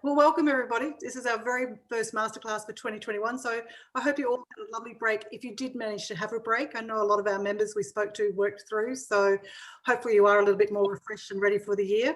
Well, welcome everybody. This is our very first masterclass for 2021. So I hope you all had a lovely break. If you did manage to have a break, I know a lot of our members we spoke to worked through. So hopefully you are a little bit more refreshed and ready for the year.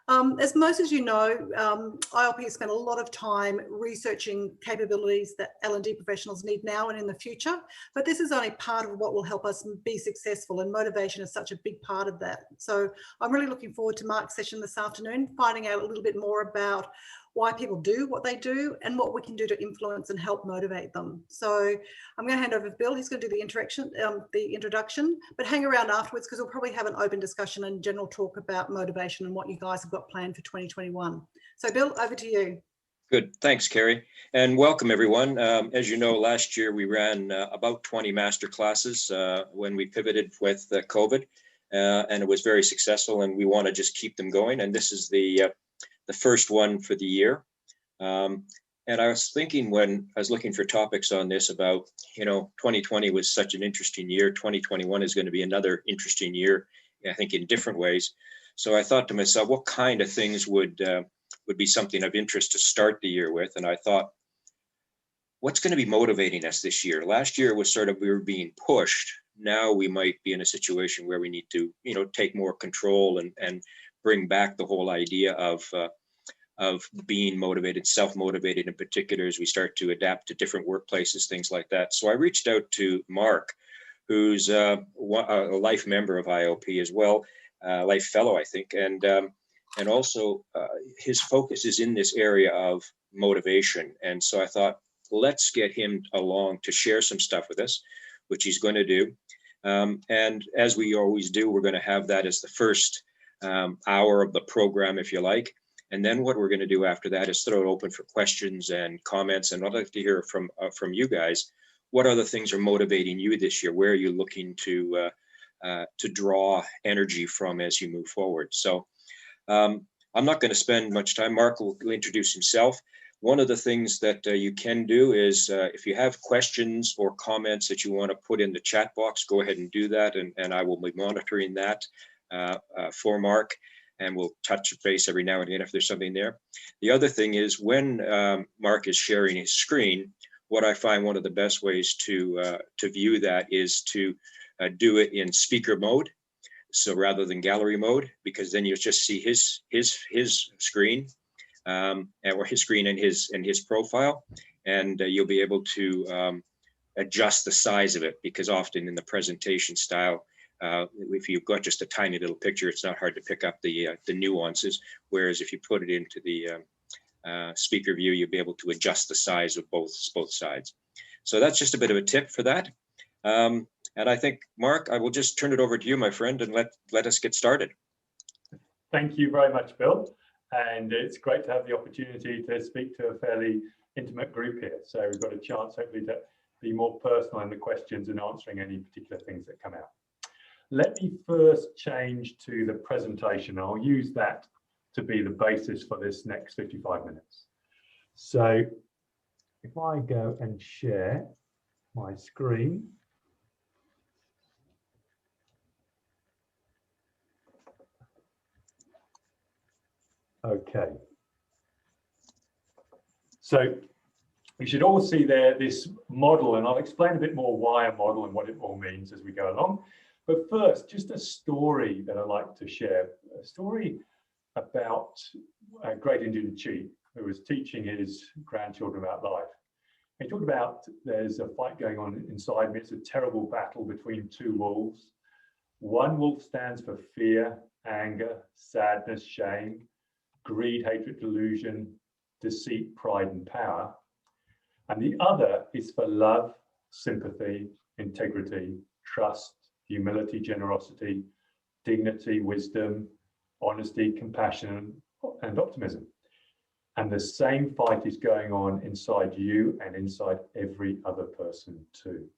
As most of you know, ILP has spent a lot of time researching capabilities that L&D professionals need now and in the future, but this is only part of what will help us be successful, and motivation is such a big part of that. So I'm really looking forward to Mark's session this afternoon, finding out a little bit more about why people do what they do and what we can do to influence and help motivate them. So I'm going to hand over to Bill. He's going to do the introduction, but hang around afterwards because we'll probably have an open discussion and general talk about motivation and what you guys have got planned for 2021. So Bill, over to you. Good, thanks, Carrie, and welcome everyone. As you know, last year we ran about 20 master classes when we pivoted with COVID, and it was very successful, and we want to just keep them going. And this is the first one for the year. And I was thinking when I was looking for topics on this about, 2020 was such an interesting year. 2021 is going to be another interesting year, I think, in different ways. So I thought to myself, what kind of things would be something of interest to start the year with? And I thought, what's going to be motivating us this year? Last year was sort of, we were being pushed. Now we might be in a situation where we need to, take more control and bring back the whole idea of being motivated, self-motivated in particular, as we start to adapt to different workplaces, things like that. So I reached out to Mark, who's a life member of ILP as well, life fellow, I think, and also his focus is in this area of motivation. And so I thought, let's get him along to share some stuff with us, which he's going to do. And as we always do, we're going to have that as the first hour of the program, if you like. And then what we're going to do after that is throw it open for questions and comments. And I'd like to hear from you guys. What other things are motivating you this year? Where are you looking to draw energy from as you move forward? So I'm not going to spend much time. Mark will introduce himself. One of the things that you can do is if you have questions or comments that you want to put in the chat box, go ahead and do that. And I will be monitoring that for Mark. And we'll touch base every now and again if there's something there. The other thing is when Mark is sharing his screen, what I find one of the best ways to view that is to do it in speaker mode. So rather than gallery mode, because then you just see his screen, or his screen and his profile, and you'll be able to adjust the size of it, because often in the presentation style, if you've got just a tiny little picture, it's not hard to pick up the nuances. Whereas if you put it into the speaker view, you'll be able to adjust the size of both sides. So that's just a bit of a tip for that. And I think, Mark, I will just turn it over to you, my friend, and let us get started. Thank you very much, Bill. And it's great to have the opportunity to speak to a fairly intimate group here. So we've got a chance, hopefully, to be more personal in the questions and answering any particular things that come out. Let me first change to the presentation. I'll use that to be the basis for this next 55 minutes. So if I go and share my screen. Okay. So you should all see there this model, and I'll explain a bit more why a model and what it all means as we go along. But first, just a story that I like to share, a story about a great Indian chief who was teaching his grandchildren about life. He talked about there's a fight going on inside me. It's a terrible battle between two wolves. One wolf stands for fear, anger, sadness, shame, greed, hatred, delusion, deceit, pride, and power. And the other is for love, sympathy, integrity, trust, humility, generosity, dignity, wisdom, honesty, compassion, and optimism. And the same fight is going on inside you and inside every other person too.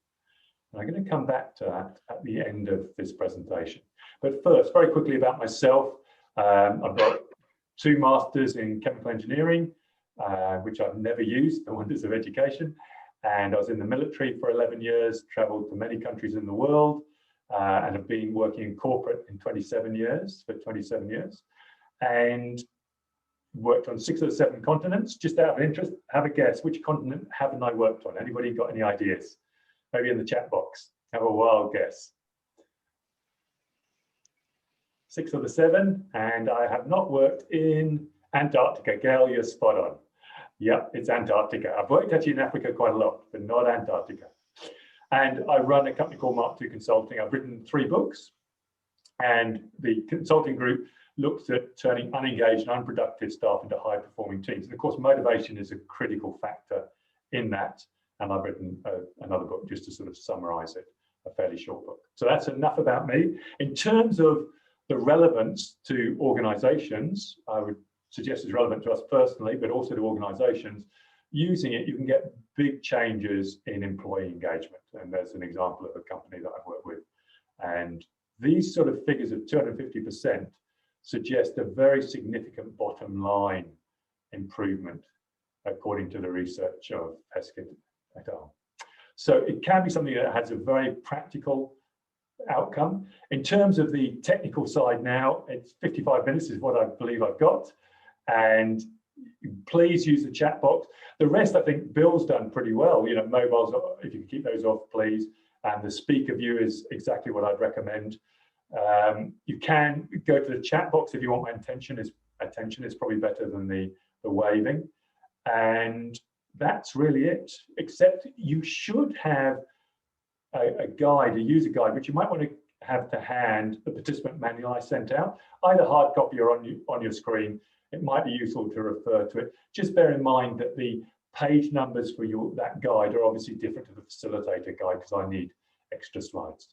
And I'm going to come back to that at the end of this presentation. But first, very quickly about myself. I've got 2 masters in chemical engineering, which I've never used, the wonders of education. And I was in the military for 11 years, traveled to many countries in the world, and have been working in corporate for 27 years. And worked on 6 of the 7 continents. Just out of interest, have a guess. Which continent haven't I worked on? Anybody got any ideas? Maybe in the chat box. Have a wild guess. 6 of the 7, and I have not worked in Antarctica. Gail, you're spot on. Yep, it's Antarctica. I've worked actually in Africa quite a lot, but not Antarctica. And I run a company called Mark II Consulting. I've written 3 books, and the consulting group looks at turning unengaged and unproductive staff into high-performing teams. And of course, motivation is a critical factor in that. And I've written another book just to sort of summarize it, a fairly short book. So that's enough about me. In terms of the relevance to organizations, I would suggest it's relevant to us personally, but also to organizations. Using it, you can get big changes in employee engagement. And there's an example of a company that I've worked with. And these sort of figures of 250% suggest a very significant bottom line improvement, according to the research of Hesketh et al. So it can be something that has a very practical outcome. In terms of the technical side now, it's 55 minutes is what I believe I've got. And please use the chat box. The rest, I think Bill's done pretty well. You know, mobiles, if you can keep those off, please. And the speaker view is exactly what I'd recommend. You can go to the chat box if you want my attention is probably better than the waving. And that's really it, except you should have a guide, a user guide, which you might want to have to hand, the participant manual I sent out, either hard copy or on your screen. It might be useful to refer to it. Just bear in mind that the page numbers for that guide are obviously different to the facilitator guide because I need extra slides.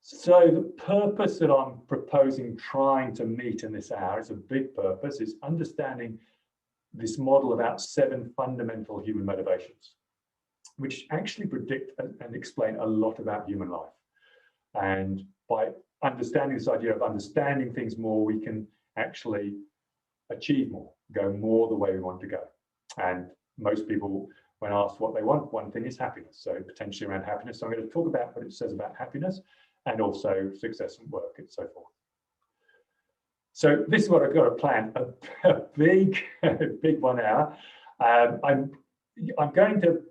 So the purpose that I'm proposing trying to meet in this hour, it's a big purpose, is understanding this model about 7 fundamental human motivations, which actually predict and explain a lot about human life. And by understanding this idea of understanding things more, we can actually achieve more, go more the way we want to go. And most people, when asked what they want, one thing is happiness. So potentially around happiness. So I'm going to talk about what it says about happiness and also success and work and so forth. So this is what I've got to plan, a big 1 hour. I'm going to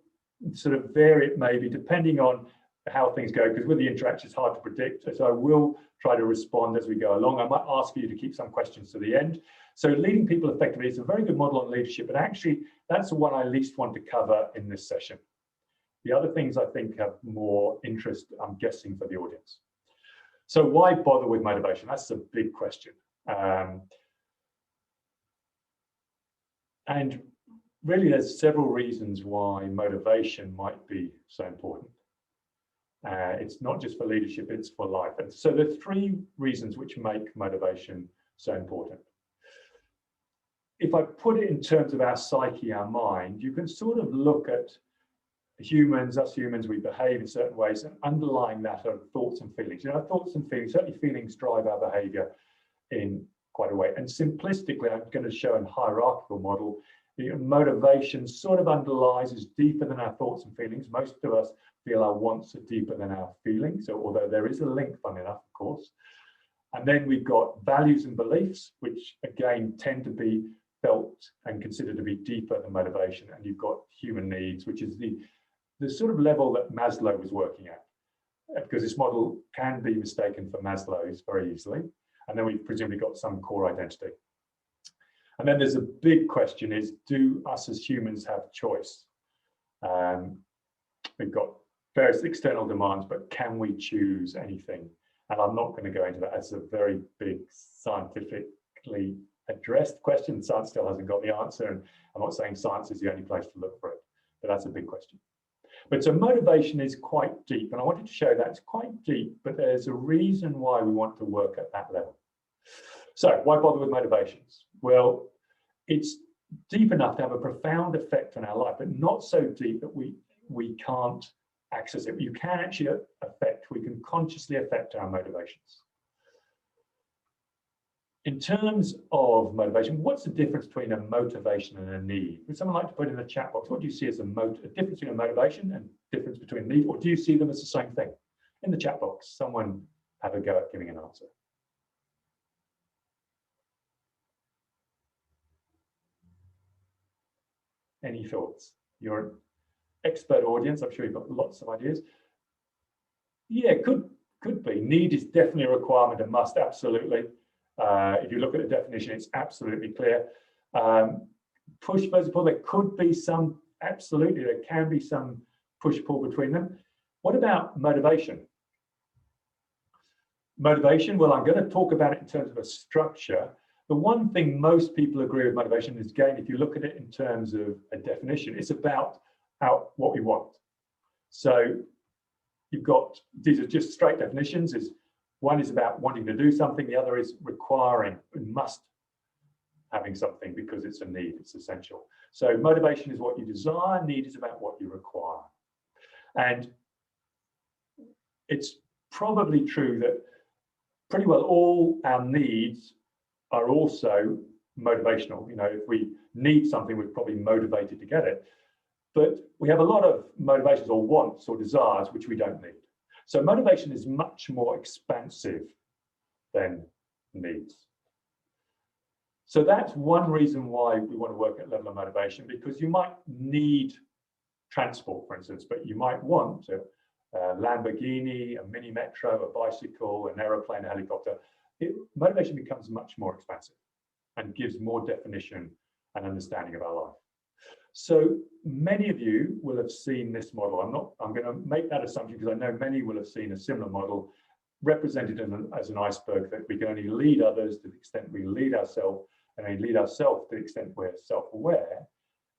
sort of vary it maybe depending on how things go, because with the interaction it's hard to predict. So I will try to respond as we go along. I might ask you to keep some questions to the end. So leading people effectively is a very good model on leadership, but actually that's the one I least want to cover in this session. The other things I think have more interest, I'm guessing, for the audience. So why bother with motivation? That's a big question. And really there's several reasons why motivation might be so important. It's not just for leadership, it's for life. And so there's 3 reasons which make motivation so important. If I put it in terms of our psyche, our mind, you can sort of look at humans, us humans, we behave in certain ways, and underlying that are thoughts and feelings. You know, thoughts and feelings, certainly feelings drive our behavior in quite a way. And simplistically, I'm going to show a hierarchical model. The motivation sort of underlies, is deeper than our thoughts and feelings. Most of us feel our wants are deeper than our feelings. So although there is a link, fun enough, of course. And then we've got values and beliefs, which again tend to be felt and considered to be deeper than motivation. And you've got human needs, which is the sort of level that Maslow was working at, because this model can be mistaken for Maslow's very easily. And then we've presumably got some core identity. And then there's a big question is, do us as humans have choice? We've got various external demands, but can we choose anything? And I'm not going to go into that. It's a very big scientifically addressed question. Science still hasn't got the answer. And I'm not saying science is the only place to look for it, but that's a big question. But so motivation is quite deep. And I wanted to show that it's quite deep, but there's a reason why we want to work at that level. So why bother with motivations? Well, it's deep enough to have a profound effect on our life, but not so deep that we can't access it. You can actually we can consciously affect our motivations. In terms of motivation, what's the difference between a motivation and a need? Would someone like to put in the chat box, what do you see as a difference between a motivation and difference between need, or do you see them as the same thing? In the chat box, someone have a go at giving an answer. Any thoughts? You're an expert audience. I'm sure you've got lots of ideas. Yeah, could be. Need is definitely a requirement, a must, absolutely. If you look at the definition, it's absolutely clear. Push versus pull, there could be some, absolutely, there can be some push-pull between them. What about motivation? Motivation, well, I'm going to talk about it in terms of a structure. The one thing most people agree with motivation is, again, if you look at it in terms of a definition, it's about what we want. So you've got, these are just straight definitions. One is about wanting to do something, the other is requiring, must having something because it's a need, it's essential. So motivation is what you desire, need is about what you require. And it's probably true that pretty well all our needs are also motivational. You know, if we need something, we're probably motivated to get it. But we have a lot of motivations or wants or desires which we don't need. So motivation is much more expansive than needs. So that's one reason why we want to work at level of motivation, because you might need transport, for instance, but you might want a Lamborghini, a mini metro, a bicycle, an aeroplane, a helicopter. Motivation becomes much more expansive and gives more definition and understanding of our life. So many of you will have seen this model. I'm going to make that assumption because I know many will have seen a similar model represented as an iceberg, that we can only lead others to the extent we lead ourselves, and only lead ourselves to the extent we're self-aware.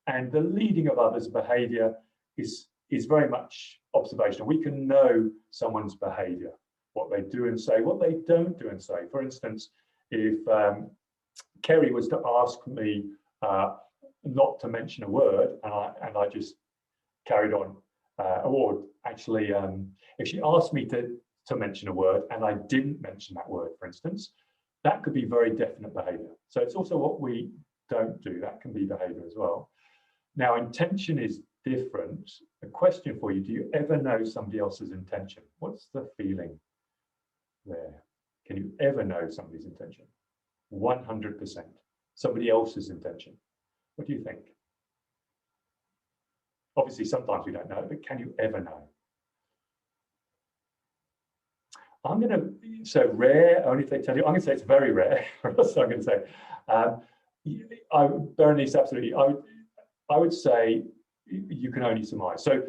And the leading of others' behavior is very much observational. We can know someone's behavior, what they do and say, what they don't do and say. For instance, if Kerry was to ask me not to mention a word, and I just carried on, or actually, if she asked me to mention a word and I didn't mention that word, for instance, that could be very definite behavior. So it's also what we don't do, that can be behavior as well. Now, intention is different. A question for you, do you ever know somebody else's intention? What's the feeling there? Can you ever know somebody's intention? 100%. Somebody else's intention. What do you think? Obviously, sometimes we don't know, but can you ever know? I'm going to, so rare, only if they tell you, I'm going to say it's very rare. So I'm going to say, Berenice, absolutely. I would say you can only surmise. So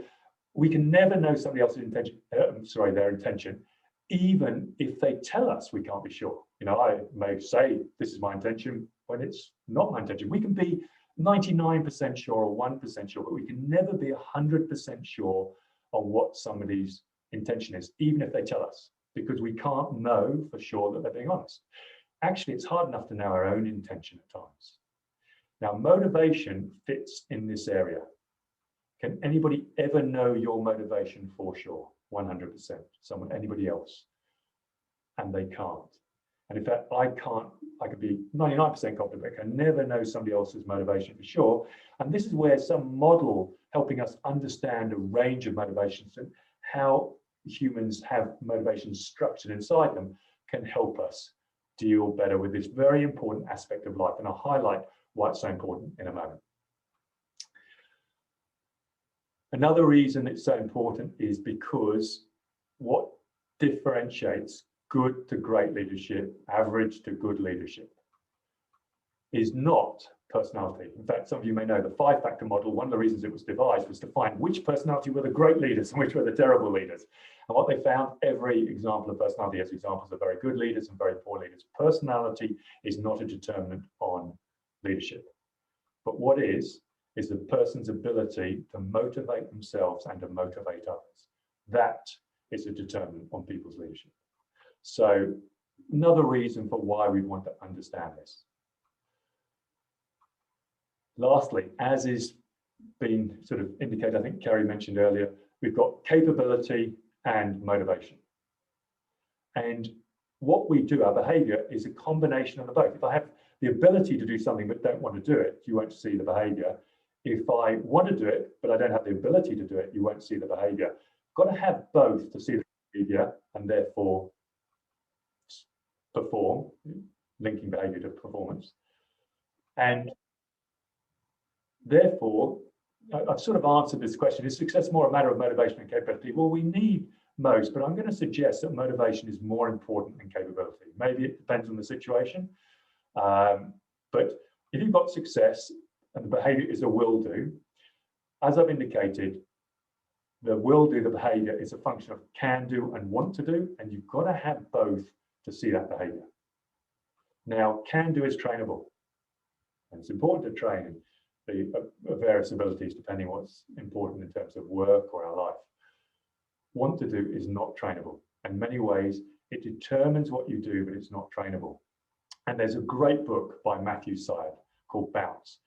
we can never know somebody else's intention, their intention, even if they tell us we can't be sure. You know, I may say this is my intention when it's not my intention. We can be 99% sure or 1% sure, but we can never be 100% sure on what somebody's intention is, even if they tell us, because we can't know for sure that they're being honest. Actually, it's hard enough to know our own intention at times. Now, motivation fits in this area. Can anybody ever know your motivation for sure? 100%. Anybody else? And they can't. And in fact, I could be 99% confident, but I can never know somebody else's motivation for sure. And this is where some model helping us understand a range of motivations and how humans have motivations structured inside them can help us deal better with this very important aspect of life. And I'll highlight why it's so important in a moment. Another reason it's so important is because what differentiates good to great leadership, average to good leadership, is not personality. In fact, some of you may know the 5-factor model. One of the reasons it was devised was to find which personality were the great leaders and which were the terrible leaders. And what they found, every example of personality has examples of very good leaders and very poor leaders. Personality is not a determinant on leadership. But what is the person's ability to motivate themselves and to motivate others. That is a determinant on people's leadership. So another reason for why we want to understand this. Lastly, as is been sort of indicated, I think Kerry mentioned earlier, we've got capability and motivation. And what we do, our behavior, is a combination of the both. If I have the ability to do something but don't want to do it, you won't see the behavior. If I want to do it, but I don't have the ability to do it, you won't see the behavior. Got to have both to see the behavior and therefore perform, linking behavior to performance. And Therefore, I've sort of answered this question. Is success more a matter of motivation and capability? Well, we need most, but I'm going to suggest that motivation is more important than capability. Maybe it depends on the situation. But if you've got success and the behavior is a will do, as I've indicated, the will do, the behavior is a function of can do and want to do, and you've got to have both to see that behavior. Now, can do is trainable, and it's important to train the various abilities depending on what's important in terms of work or our life. Want to do is not trainable. In many ways, it determines what you do, but it's not trainable. And there's a great book by Matthew Syed called Bounce,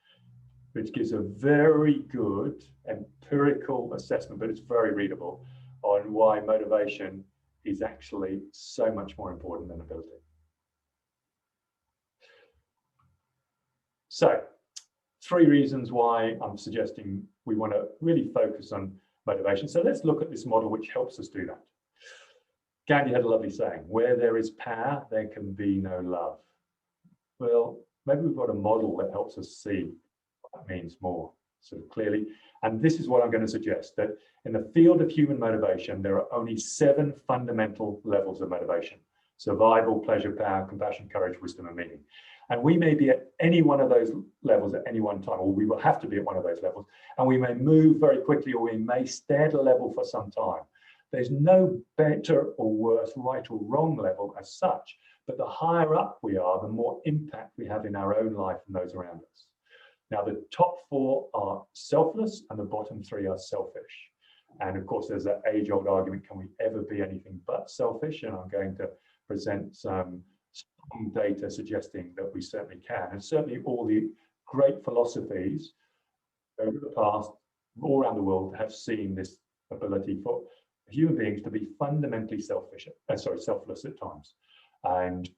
which gives a very good empirical assessment, but it's very readable, on why motivation is actually so much more important than ability. So, 3 reasons why I'm suggesting we want to really focus on motivation. So let's look at this model which helps us do that. Gandhi had a lovely saying, where there is power, there can be no love. Well, maybe we've got a model that helps us see what that means more sort of clearly. And this is what I'm going to suggest, that in the field of human motivation, there are only 7 fundamental levels of motivation: survival, pleasure, power, compassion, courage, wisdom, and meaning. And we may be at any one of those levels at any one time, or we will have to be at one of those levels, and we may move very quickly, or we may stay at a level for some time. There's no better or worse, right or wrong level as such, but the higher up we are, the more impact we have in our own life and those around us. Now, the top 4 are selfless, and the bottom 3 are selfish. And of course, there's that age-old argument, can we ever be anything but selfish? And I'm going to present some strong data suggesting that we certainly can. And certainly all the great philosophies over the past, all around the world, have seen this ability for human beings to be fundamentally selfish, selfless at times. And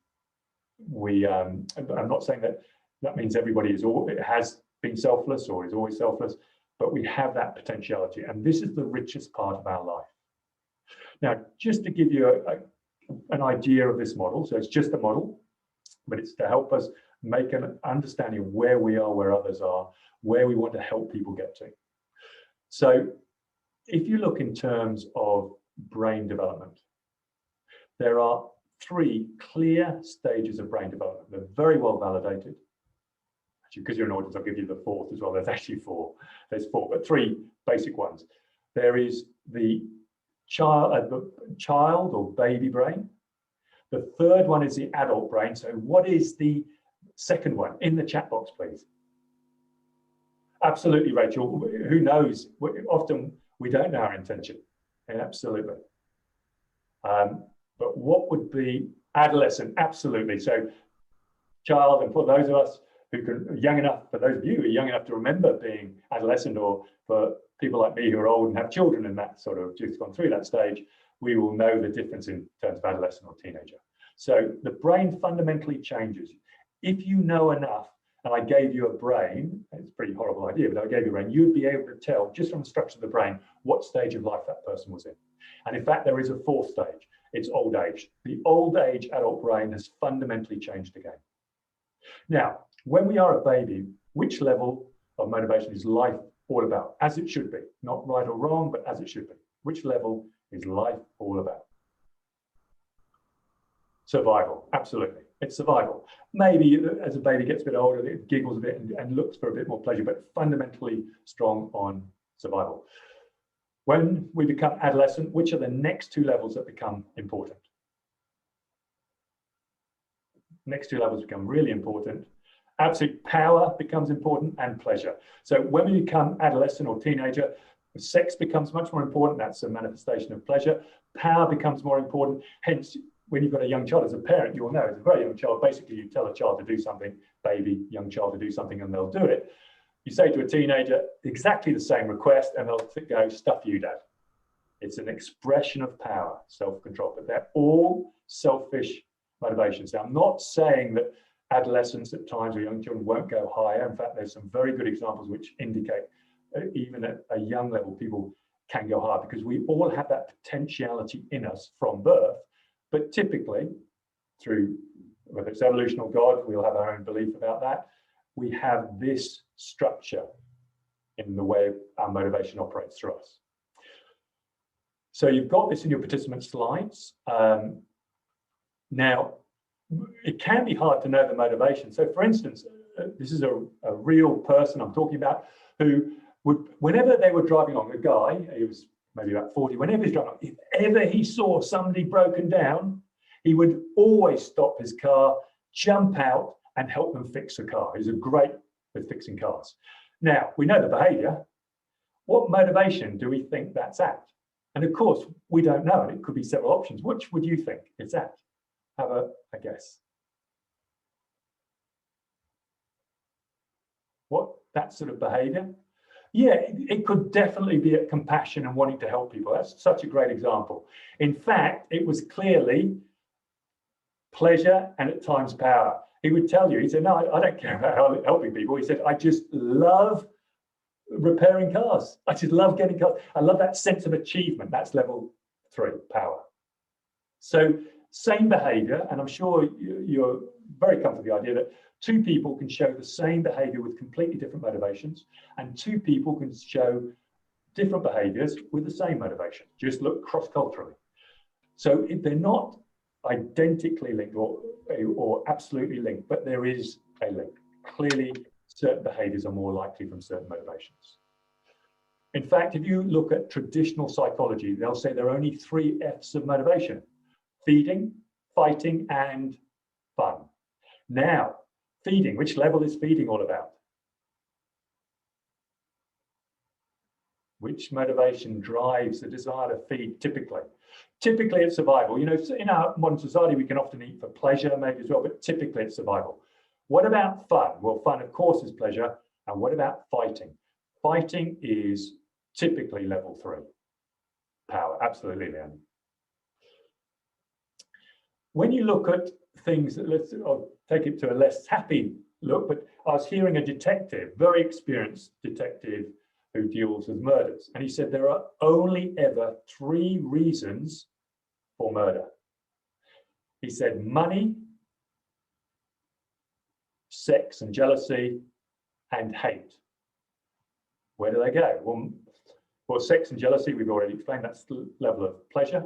I'm not saying that means everybody has been selfless or is always selfless, but we have that potentiality. And this is the richest part of our life. Now, just to give you an idea of this model, so it's just a model, but it's to help us make an understanding of where we are, where others are, where we want to help people get to. So if you look in terms of brain development, there are 3 clear stages of brain development. They're very well validated. Actually, because you're an audience, I'll give you the 4th as well. There's actually 4. There's 4, but 3 basic ones. There is the child or baby brain. The 3rd one is the adult brain. So what is the 2nd one? In the chat box, please. Absolutely, Rachel. Who knows? Often we don't know our intention. Absolutely. But what would be adolescent? Absolutely. So child, and for those of us who can, young enough, for those of you who are young enough to remember being adolescent, or for people like me who are old and have children and that sort of just gone through that stage, we will know the difference in terms of adolescent or teenager. So the brain fundamentally changes. If you know enough, and I gave you a brain, it's a pretty horrible idea, but I gave you a brain, you'd be able to tell just from the structure of the brain what stage of life that person was in. And in fact, there is a 4th stage. It's old age. The old age adult brain has fundamentally changed again. Now, when we are a baby, which level of motivation is life all about? As it should be, not right or wrong, but as it should be. Which level is life all about? Survival, absolutely. It's survival. Maybe as a baby gets a bit older, it giggles a bit and looks for a bit more pleasure, but fundamentally strong on survival. When we become adolescent, which are the next 2 levels that become important? Next 2 levels become really important. Absolute power becomes important, and pleasure. So when we become adolescent or teenager, sex becomes much more important. That's a manifestation of pleasure. Power becomes more important. Hence, when you've got a young child, as a parent, you will know, as a very young child, basically you tell a child to do something, baby, young child to do something, and they'll do it. You say to a teenager exactly the same request, and they'll go, stuff you, Dad. It's an expression of power, self-control, but they're all selfish motivations. Now, I'm not saying that adolescents at times or young children won't go higher. In fact, there's some very good examples which indicate even at a young level, people can go higher, because we all have that potentiality in us from birth. But typically, through whether it's evolution or God, we'll have our own belief about that, we have this structure in the way our motivation operates through us. So you've got this in your participant slides. Now, it can be hard to know the motivation. So for instance, this is a real person I'm talking about who would, whenever they were driving along, a guy, he was maybe about 40, whenever he's driving along, if ever he saw somebody broken down, he would always stop his car, jump out and help them fix the car. He's great with fixing cars. Now, we know the behavior. What motivation do we think that's at? And of course, we don't know, and it could be several options. Which would you think it's at? Have a guess. What, that sort of behavior? Yeah, it could definitely be at compassion and wanting to help people. That's such a great example. In fact, it was clearly pleasure and at times power. He would tell you, he said, no, I don't care about helping people. He said, I just love repairing cars. I just love getting cars. I love that sense of achievement. That's level 3, power. So same behavior, and I'm sure you're very comfortable with the idea that 2 people can show the same behavior with completely different motivations, and 2 people can show different behaviors with the same motivation. Just look cross-culturally. So if they're not identically linked or absolutely linked, but there is a link. Clearly, certain behaviors are more likely from certain motivations. In fact, if you look at traditional psychology, they'll say there are only 3 F's of motivation: feeding, fighting, and fun. Now, feeding, which level is feeding all about? Which motivation drives the desire to feed typically? Typically it's survival. You know, in our modern society, we can often eat for pleasure maybe as well, but typically it's survival. What about fun? Well, fun, of course, is pleasure. And what about fighting? Fighting is typically level 3. Power, absolutely, Leanne. When you look at things, I'll take it to a less happy look, but I was hearing a detective, very experienced detective who deals with murders, and he said there are only ever 3 reasons for murder. He said money, sex and jealousy, and hate. Where do they go? Well, sex and jealousy, we've already explained, that's the level of pleasure.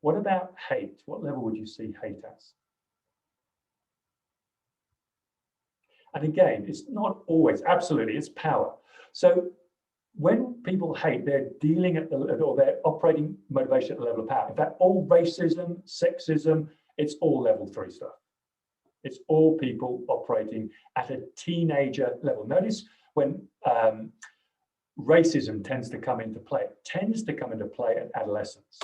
What about hate? What level would you see hate as? And again, it's not always, absolutely, it's power. So when people hate, they're dealing at the, or they're operating motivation at the level of power. In fact, all racism, sexism, it's all level 3 stuff. It's all people operating at a teenager level. Notice when racism tends to come into play, it tends to come into play at adolescence.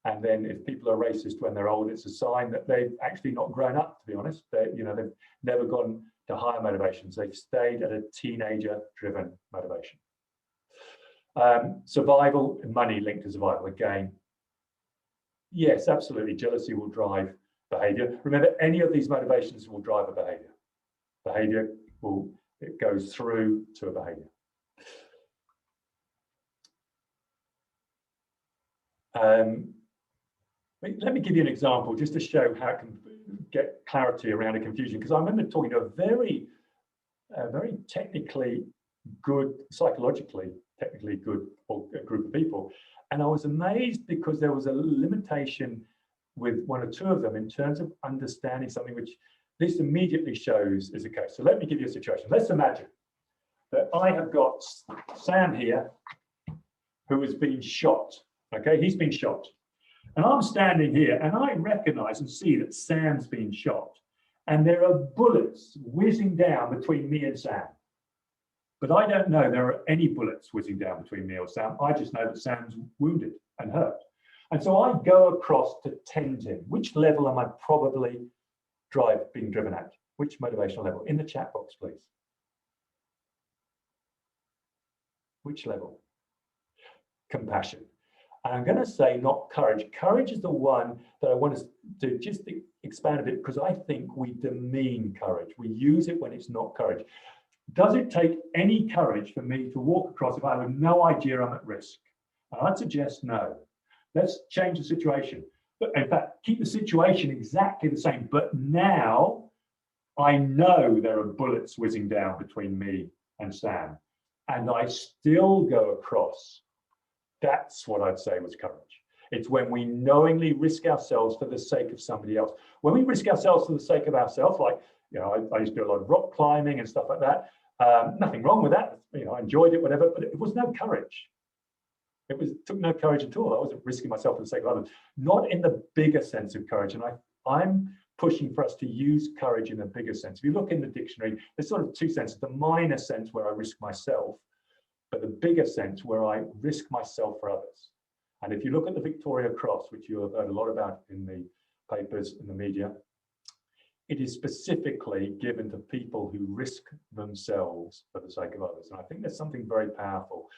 And then if people are racist when they're old, it's a sign that they've actually not grown up, to be honest. They've never gone to higher motivations. They've stayed at a teenager-driven motivation. Survival and money linked to survival. Again, yes, absolutely. Jealousy will drive behavior. Remember, any of these motivations will drive a behavior. Behavior it goes through to a behavior. Let me give you an example just to show how it can get clarity around a confusion, because I remember talking to a very technically good, psychologically technically good group of people, and I was amazed because there was a limitation with 1 or 2 of them in terms of understanding something which this immediately shows is the case. So let me give you a situation. Let's imagine that I have got Sam here who has been shot. Okay, he's been shot. And I'm standing here and I recognize and see that Sam's been shot. And there are bullets whizzing down between me and Sam. But I don't know there are any bullets whizzing down between me or Sam. I just know that Sam's wounded and hurt. And so I go across to tend him. Which level am I probably being driven at? Which motivational level? In the chat box, please. Which level? Compassion. And I'm going to say not courage. Courage is the one that I want us to just expand a bit, because I think we demean courage. We use it when it's not courage. Does it take any courage for me to walk across if I have no idea I'm at risk? And I'd suggest no. Let's change the situation. But in fact, keep the situation exactly the same. But now I know there are bullets whizzing down between me and Sam. and I still go across, that's what I'd say was courage. It's when we knowingly risk ourselves for the sake of somebody else. When we risk ourselves for the sake of ourselves, like, you know, I used to do a lot of rock climbing and stuff like that. Nothing wrong with that. You know, I enjoyed it, whatever, but it was no courage. It took no courage at all. I wasn't risking myself for the sake of others. Not in the bigger sense of courage. And I'm pushing for us to use courage in a bigger sense. If you look in the dictionary, there's sort of two senses. The minor sense where I risk myself, but the bigger sense where I risk myself for others. And if you look at the Victoria Cross, which you have heard a lot about in the papers and the media, it is specifically given to people who risk themselves for the sake of others. And I think there's something very powerful.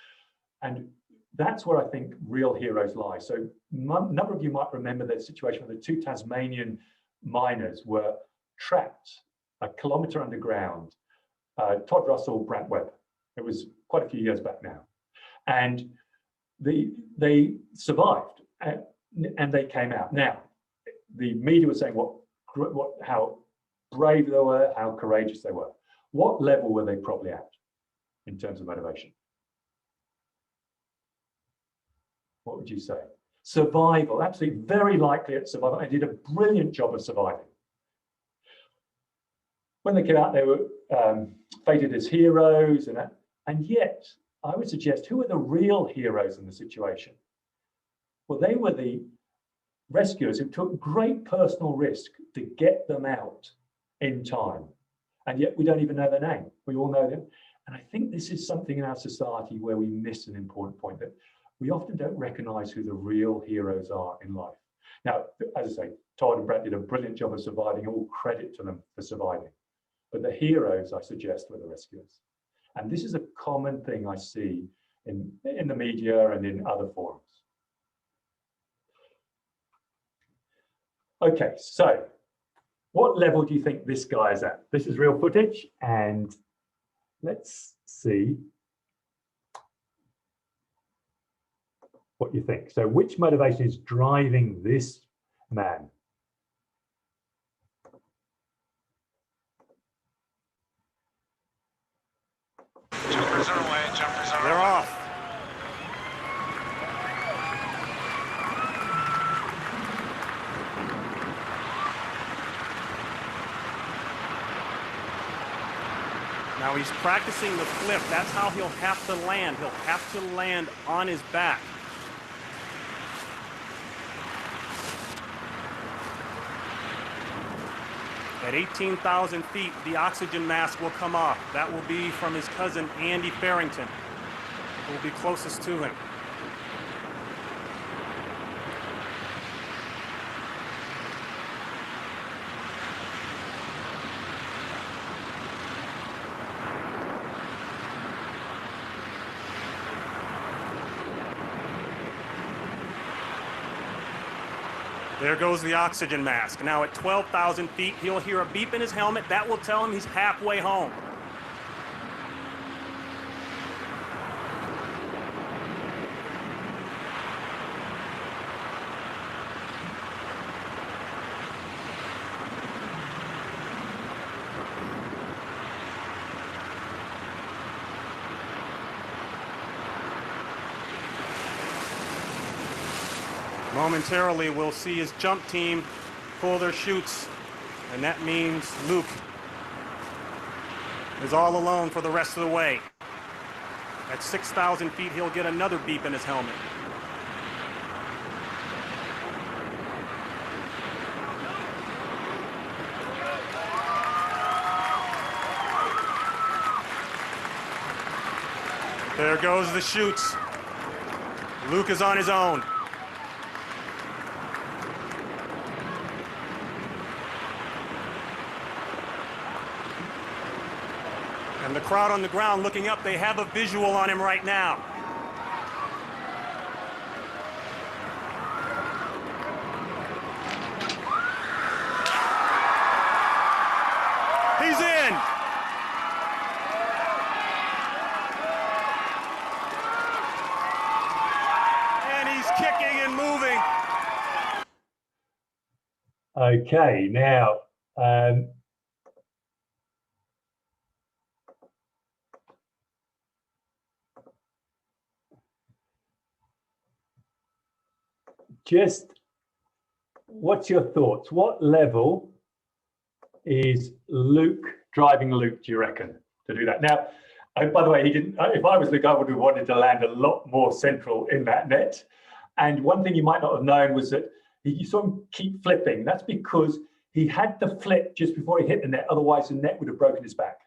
And that's where I think real heroes lie. So a number of you might remember that situation where the two Tasmanian miners were trapped a kilometre underground, Todd Russell, Brant Webb. It was quite a few years back now. And they survived and they came out. Now, the media was saying how brave they were, how courageous they were. What level were they probably at in terms of motivation? What would you say? Survival, absolutely very likely at survival. I did a brilliant job of surviving. When they came out, they were fated as heroes, and yet I would suggest, who are the real heroes in the situation? Well, they were the rescuers who took great personal risk to get them out in time. And yet we don't even know their name. We all know them. And I think this is something in our society where we miss an important point, that we often don't recognize who the real heroes are in life. Now, as I say, Todd and Brett did a brilliant job of surviving, all credit to them for surviving. But the heroes, I suggest, were the rescuers. And this is a common thing I see in the media and in other forums. Okay, so what level do you think this guy is at? This is real footage, and let's see what you think. So which motivation is driving this man? Jumpers are away, jumpers are They're away. off. Now he's practicing the flip. That's how he'll have to land. He'll have to land on his back. At 18,000 feet, the oxygen mask will come off. That will be from his cousin, Andy Farrington, who will be closest to him. There goes the oxygen mask. Now at 12,000 feet, he'll hear a beep in his helmet. That will tell him he's halfway home. Momentarily, we'll see his jump team pull their chutes, and that means Luke is all alone for the rest of the way. At 6,000 feet, he'll get another beep in his helmet. There goes the chutes. Luke is on his own. And the crowd on the ground looking up, they have a visual on him right now. He's in. And he's kicking and moving. Okay, now, just what's your thoughts? What level is Luke driving Luke, do you reckon, to do that? Now, by the way, he didn't. If I was Luke, I would have wanted to land a lot more central in that net. And one thing you might not have known was that you saw him keep flipping. That's because he had to flip just before he hit the net. Otherwise, the net would have broken his back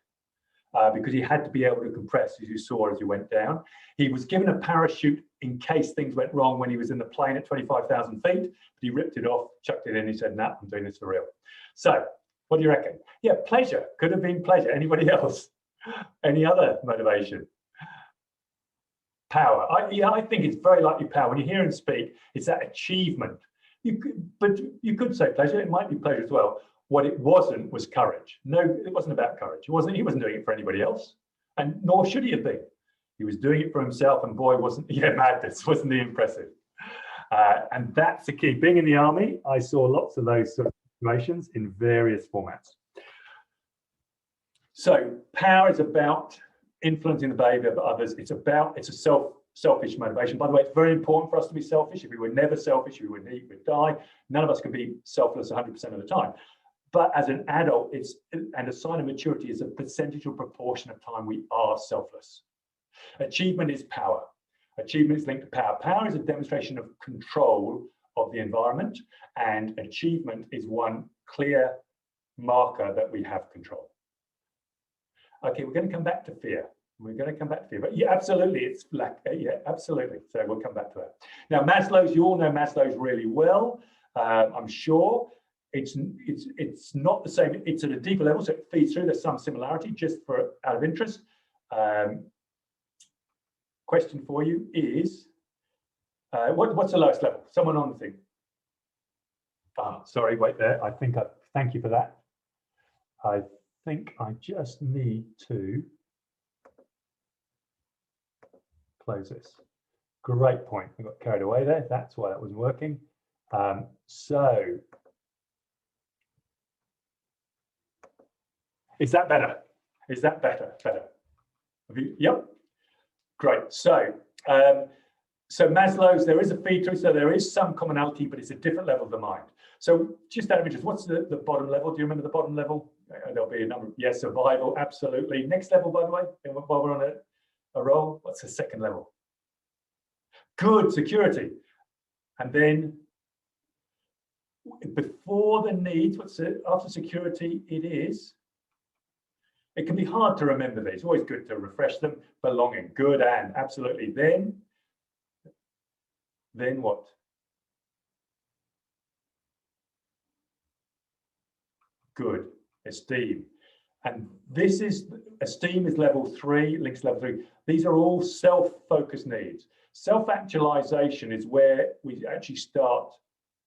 because he had to be able to compress, as you saw as he went down. He was given a parachute in case things went wrong when he was in the plane at 25,000 feet, but he ripped it off, chucked it in. He said, "Nah, I'm doing this for real." So what do you reckon? Yeah, pleasure. Could have been pleasure. Anybody else? Any other motivation? Power. I think it's very likely power. When you hear him speak, it's that achievement. But you could say pleasure. It might be pleasure as well. What it wasn't was courage. No, it wasn't about courage. He wasn't doing it for anybody else, and nor should he have been. He was doing it for himself, and boy, madness, wasn't he impressive? And that's the key. Being in the army, I saw lots of those sort of situations in various formats. So power is about influencing the behavior of others. It's a selfish motivation. By the way, it's very important for us to be selfish. If we were never selfish, we would eat, we'd die. None of us can be selfless 100% of the time. But as an adult, and a sign of maturity is a percentage or proportion of time we are selfless. Achievement is power. Achievement is linked to power. Power is a demonstration of control of the environment, and achievement is one clear marker that we have control. Okay, we're going to come back to fear. But yeah, absolutely, it's black. Yeah, absolutely. So we'll come back to that. Now, Maslow's, you all know Maslow's really well, I'm sure. It's not the same. It's at a deeper level, so it feeds through. There's some similarity, just out of interest. Question for you is, what's the lowest level? Someone on the thing. Sorry, wait there. Thank you for that. I think I just need to close this. Great point. I got carried away there. That's why that wasn't working. So is that better? Is that better? Yep. Great. So Maslow's, there is a feed through, so there is some commonality, but it's a different level of the mind. So just out of interest, what's the bottom level? Do you remember the bottom level? There'll be a number. Yes, survival, absolutely. Next level, by the way, while we're on a roll, what's the second level? Good, security. And then before the needs, after security, it can be hard to remember these. Always good to refresh them. Belonging, good, and absolutely. Then what? Good, esteem. And this is, esteem is level 3, links level 3. These are all self-focused needs. Self-actualization is where we actually start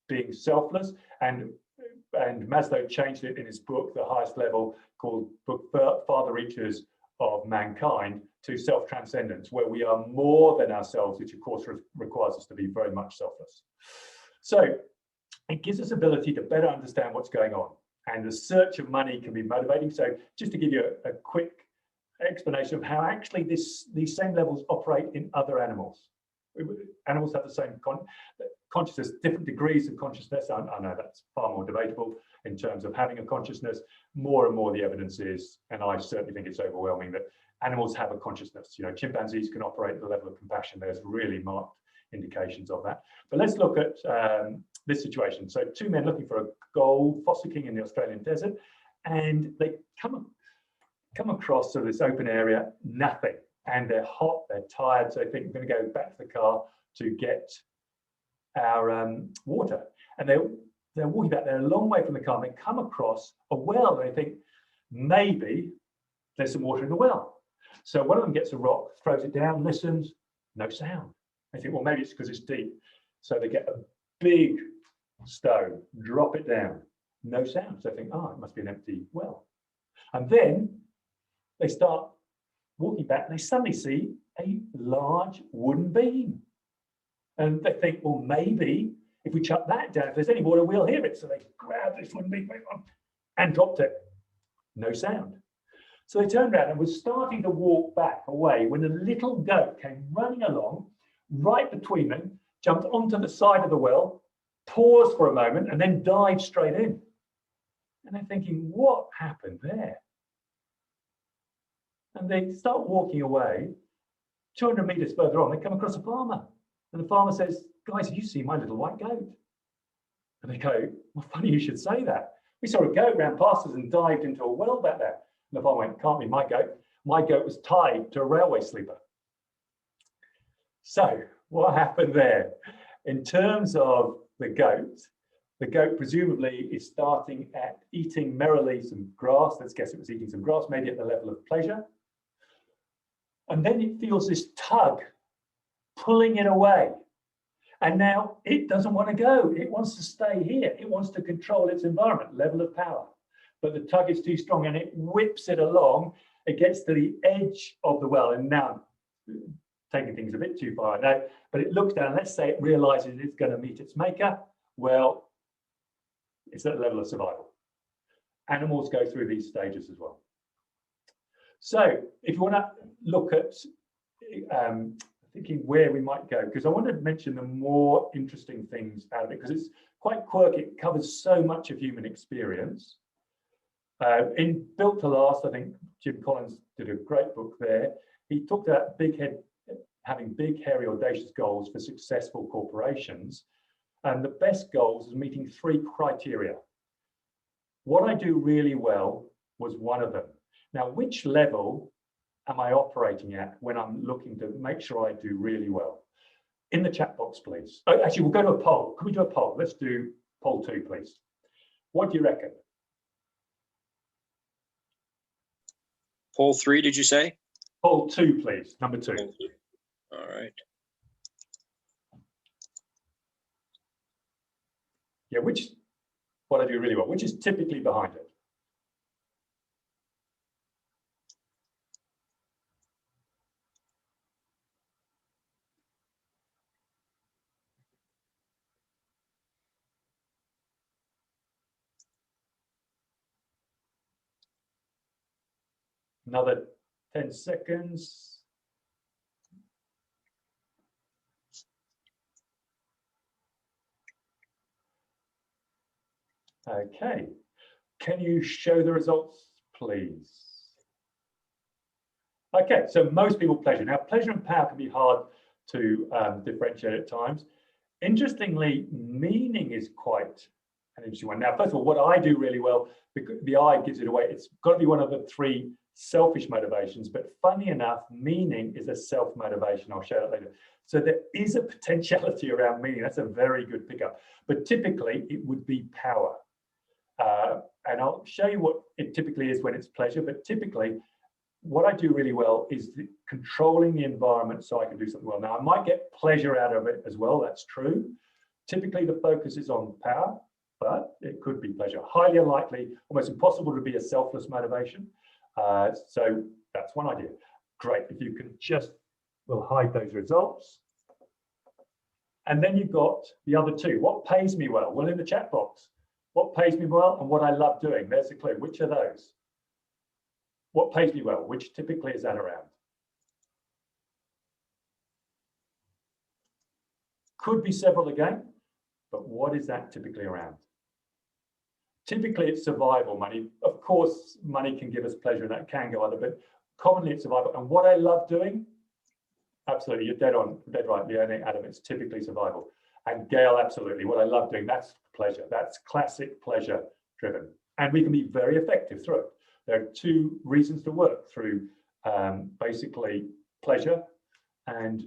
being selfless, and Maslow changed it in his book, The Highest Level, called Farther Reaches of Mankind, to self-transcendence, where we are more than ourselves, which of course requires us to be very much selfless. So it gives us ability to better understand what's going on, and the search of money can be motivating. So just to give you a quick explanation of how actually these same levels operate in other animals. Animals have the same consciousness, different degrees of consciousness. I know that's far more debatable in terms of having a consciousness. More and more the evidence is, and I certainly think it's overwhelming, that animals have a consciousness. You know, chimpanzees can operate at the level of compassion. There's really marked indications of that. But let's look at this situation. So 2 men looking for a gold fossicking in the Australian desert, and they come across sort of this open area, nothing. And they're hot, they're tired, so they think, we're going to go back to the car to get our water. And they're walking back, they're a long way from the car, and they come across a well, and they think, maybe there's some water in the well. So one of them gets a rock, throws it down, listens, no sound. They think, well, maybe it's because it's deep. So they get a big stone, drop it down, no sound. So they think, it must be an empty well. And then they start walking back, and they suddenly see a large wooden beam. And they think, well, maybe if we chuck that down, if there's any water, we'll hear it. So they grabbed this wooden beam and dropped it. No sound. So they turned around and were starting to walk back away when a little goat came running along right between them, jumped onto the side of the well, paused for a moment, and then dived straight in. And they're thinking, what happened there? And they start walking away. 200 meters further on, they come across a farmer. And the farmer says, guys, have you seen my little white goat? And they go, well, funny you should say that. We saw a goat ran past us and dived into a well back there. And the farmer went, can't be my goat. My goat was tied to a railway sleeper. So what happened there? In terms of the goat presumably is starting at eating merrily some grass. Let's guess it was eating some grass, maybe at the level of pleasure. And then it feels this tug pulling it away. And now it doesn't want to go. It wants to stay here. It wants to control its environment, level of power. But the tug is too strong and it whips it along. It gets to the edge of the well. And now I'm taking things a bit too far, I know, but it looks down. Let's say it realizes it's going to meet its maker. Well, it's at a level of survival. Animals go through these stages as well. So if you want to look at thinking where we might go, because I wanted to mention the more interesting things out of it, because it's quite quirky. It covers so much of human experience. In Built to Last, I think Jim Collins did a great book there. He talked about having big, hairy, audacious goals for successful corporations. And the best goals is meeting 3 criteria. What I do really well was one of them. Now, which level am I operating at when I'm looking to make sure I do really well? In the chat box, please. Oh, actually, we'll go to a poll. Can we do a poll? Let's do poll 2, please. What do you reckon? Poll 3, did you say? Poll 2, please. Number 2. All right. Yeah, what I do really well, which is typically behind it. Another 10 seconds. Okay, can you show the results, please? Okay, so most people pleasure. Now, pleasure and power can be hard to differentiate at times. Interestingly, meaning is quite an interesting one. Now, first of all, what I do really well, because the I gives it away, it's got to be one of the 3 selfish motivations, but funny enough, meaning is a self-motivation. I'll show that later. So there is a potentiality around meaning. That's a very good pickup. But typically, it would be power. And I'll show you what it typically is when it's pleasure, but typically what I do really well is controlling the environment so I can do something well. Now, I might get pleasure out of it as well, that's true. Typically, the focus is on power, but it could be pleasure. Highly unlikely, almost impossible to be a selfless motivation. So that's one idea. Great, if you can just, we'll hide those results. And then you've got the other 2. What pays me well? Well, in the chat box. What pays me well and what I love doing? There's a clue. Which are those? What pays me well? Which typically is that around? Could be several again, but what is that typically around? Typically, it's survival money. Of course, money can give us pleasure and that can go other, but commonly it's survival. And what I love doing, absolutely, you're dead on, dead right, Leonie, Adam, it's typically survival. And Gail, absolutely, what I love doing, that's pleasure. That's classic pleasure driven. And we can be very effective through it. There are 2 reasons to work through basically pleasure and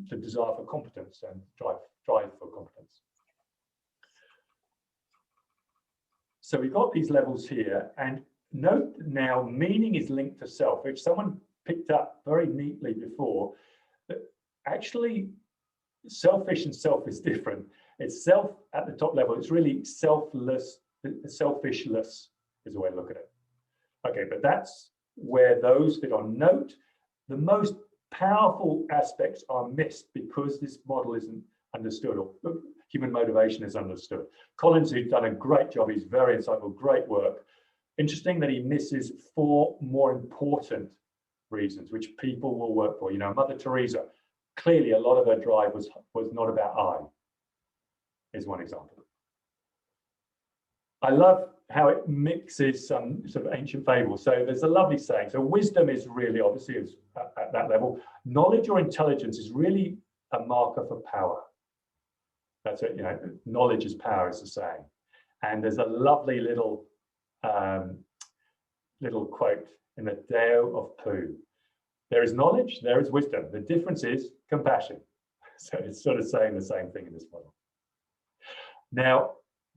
the desire for competence and drive for competence. So we've got these levels here, and note now meaning is linked to self, which someone picked up very neatly before, that actually selfish and self is different. It's self at the top level. It's really selfless, selfishless is the way to look at it. Okay, but that's where those fit on. Note, the most powerful aspects are missed because this model isn't understood, or human motivation is understood. Collins, who's done a great job, he's very insightful, great work. Interesting that he misses 4 more important reasons, which people will work for. You know, Mother Teresa, clearly a lot of her drive was not about I, is one example. I love how it mixes some sort of ancient fables. So there's a lovely saying. So wisdom is really, obviously, is at that level. Knowledge or intelligence is really a marker for power. That's it, you know, knowledge is power is the saying. And there's a lovely little quote in the Tao of Pooh. There is knowledge, there is wisdom. The difference is compassion. So it's sort of saying the same thing in this model. Now,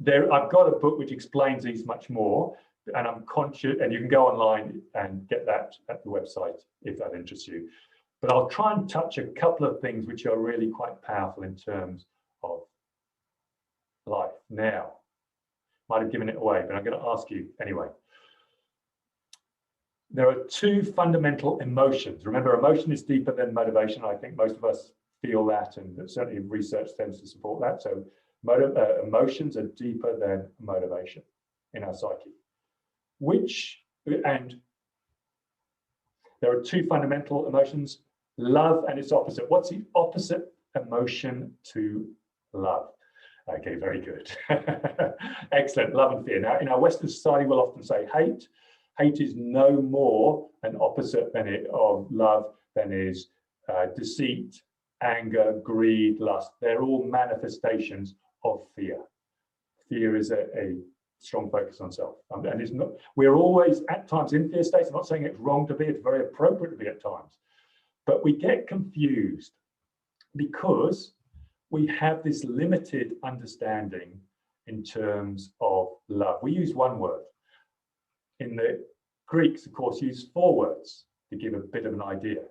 I've got a book which explains these much more, and I'm conscious, and you can go online and get that at the website if that interests you. But I'll try and touch a couple of things which are really quite powerful in terms of life. Now, might have given it away, but I'm going to ask you anyway. There are two fundamental emotions. Remember, emotion is deeper than motivation. I think most of us feel that, and certainly research tends to support that. So emotions are deeper than motivation in our psyche. And there are two fundamental emotions, love and its opposite. What's the opposite emotion to love? Okay, very good. Excellent, love and fear. Now, in our Western society, we'll often say hate. Hate is no more an opposite of love than is deceit, anger, greed, lust. They're all manifestations of fear. Fear is a strong focus on self. And it's not, we're always at times in fear states. I'm not saying it's wrong to be, it's very appropriate to be at times. But we get confused because we have this limited understanding in terms of love. We use one word. In the Greeks, of course, use 4 words to give a bit of an idea.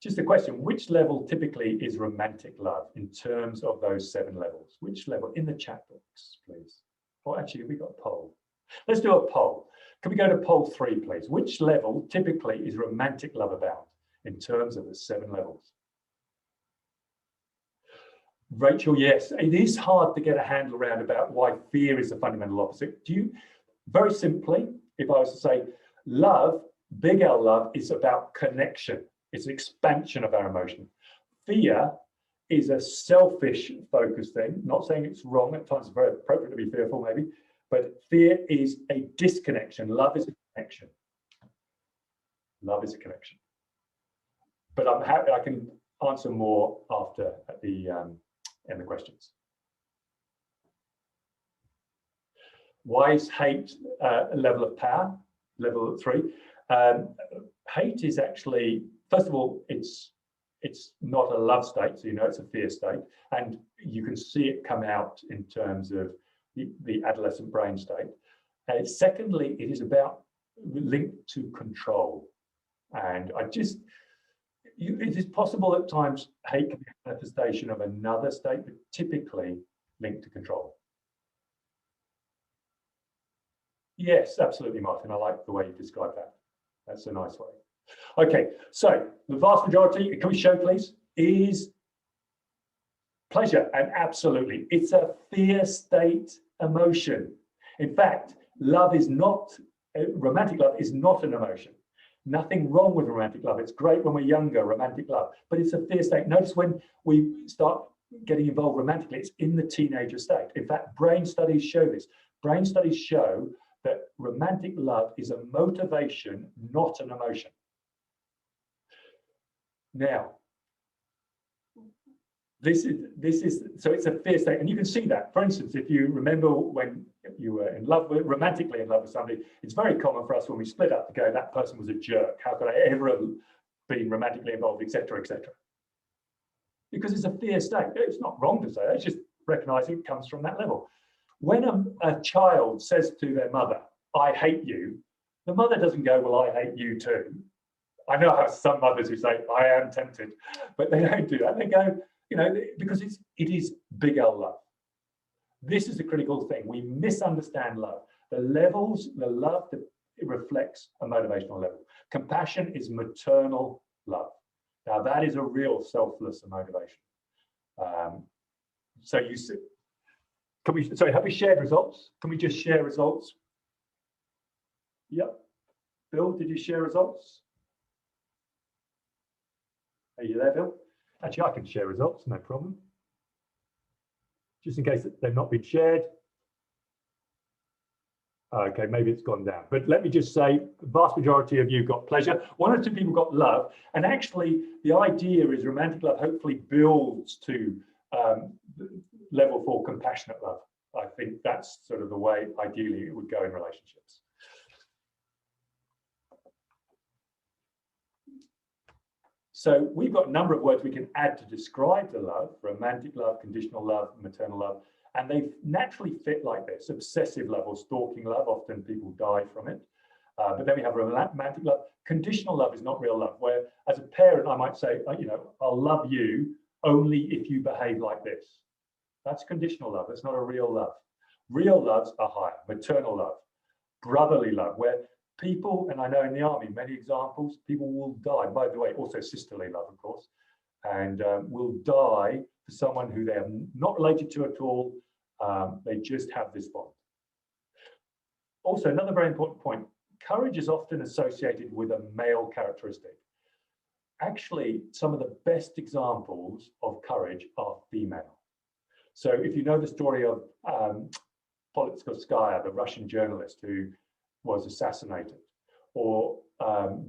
Just a question, which level typically is romantic love in terms of those 7 levels? Which level? In the chat box, please. Or actually, we got a poll. Let's do a poll. Can we go to poll 3, please? Which level typically is romantic love about in terms of the 7 levels? Rachel, yes, it is hard to get a handle around about why fear is the fundamental opposite. Very simply, if I was to say love, big L love is about connection. It's an expansion of our emotion. Fear is a selfish focused thing. Not saying it's wrong, at times it's very appropriate to be fearful maybe, but fear is a disconnection. Love is a connection. Love is a connection. But I'm happy, I can answer more after at the in the questions. Why is hate a level of power, level 3? Hate is actually, first of all, it's not a love state, so you know it's a fear state, and you can see it come out in terms of the adolescent brain state. Secondly, it is about linked to control, and it is possible at times hate can be a manifestation of another state, but typically linked to control. Yes, absolutely, Martin. I like the way you describe that. That's a nice way. Okay, so the vast majority, can we show please, is pleasure, and absolutely, it's a fear state emotion. In fact, love is not, romantic love is not an emotion. Nothing wrong with romantic love. It's great when we're younger, romantic love, but it's a fear state. Notice when we start getting involved romantically, it's in the teenager state. In fact, brain studies show this. Brain studies show that romantic love is a motivation, not an emotion. Now, this is so it's a fear state, and you can see that. For instance, if you remember when you were in love with, romantically in love with somebody, it's very common for us when we split up to go, that person was a jerk. How could I ever have been romantically involved, etc., etc. Because it's a fear state. It's not wrong to say that. It's just recognizing it comes from that level. When a child says to their mother, "I hate you," the mother doesn't go, "Well, I hate you too." I know how some mothers who say, "I am tempted," but they don't do that. They go, you know, because it is big L love. This is a critical thing. We misunderstand love. The levels, the love that it reflects a motivational level. Compassion is maternal love. Now that is a real selfless motivation. So you see, can we? Sorry, have we shared results? Can we just share results? Yep. Bill, did you share results? Are you there, Bill? Actually, I can share results, no problem. Just in case they've not been shared. Okay, maybe it's gone down. But let me just say, the vast majority of you got pleasure. 1 or 2 people got love. And actually, the idea is romantic love hopefully builds to level 4 compassionate love. I think that's sort of the way, ideally, it would go in relationships. So we've got a number of words we can add to describe the love: romantic love, conditional love, maternal love. And they naturally fit like this: obsessive love or stalking love. Often people die from it. But then we have romantic love. Conditional love is not real love, where as a parent, I might say, you know, I'll love you only if you behave like this. That's conditional love. That's not a real love. Real loves are higher: maternal love, brotherly love, where people, and I know in the army, many examples, people will die. By the way, also sisterly love, of course, and will die for someone who they are not related to at all. They just have this bond. Also, another very important point: courage is often associated with a male characteristic. Actually, some of the best examples of courage are female. So if you know the story of Politkovskaya, the Russian journalist who was assassinated, or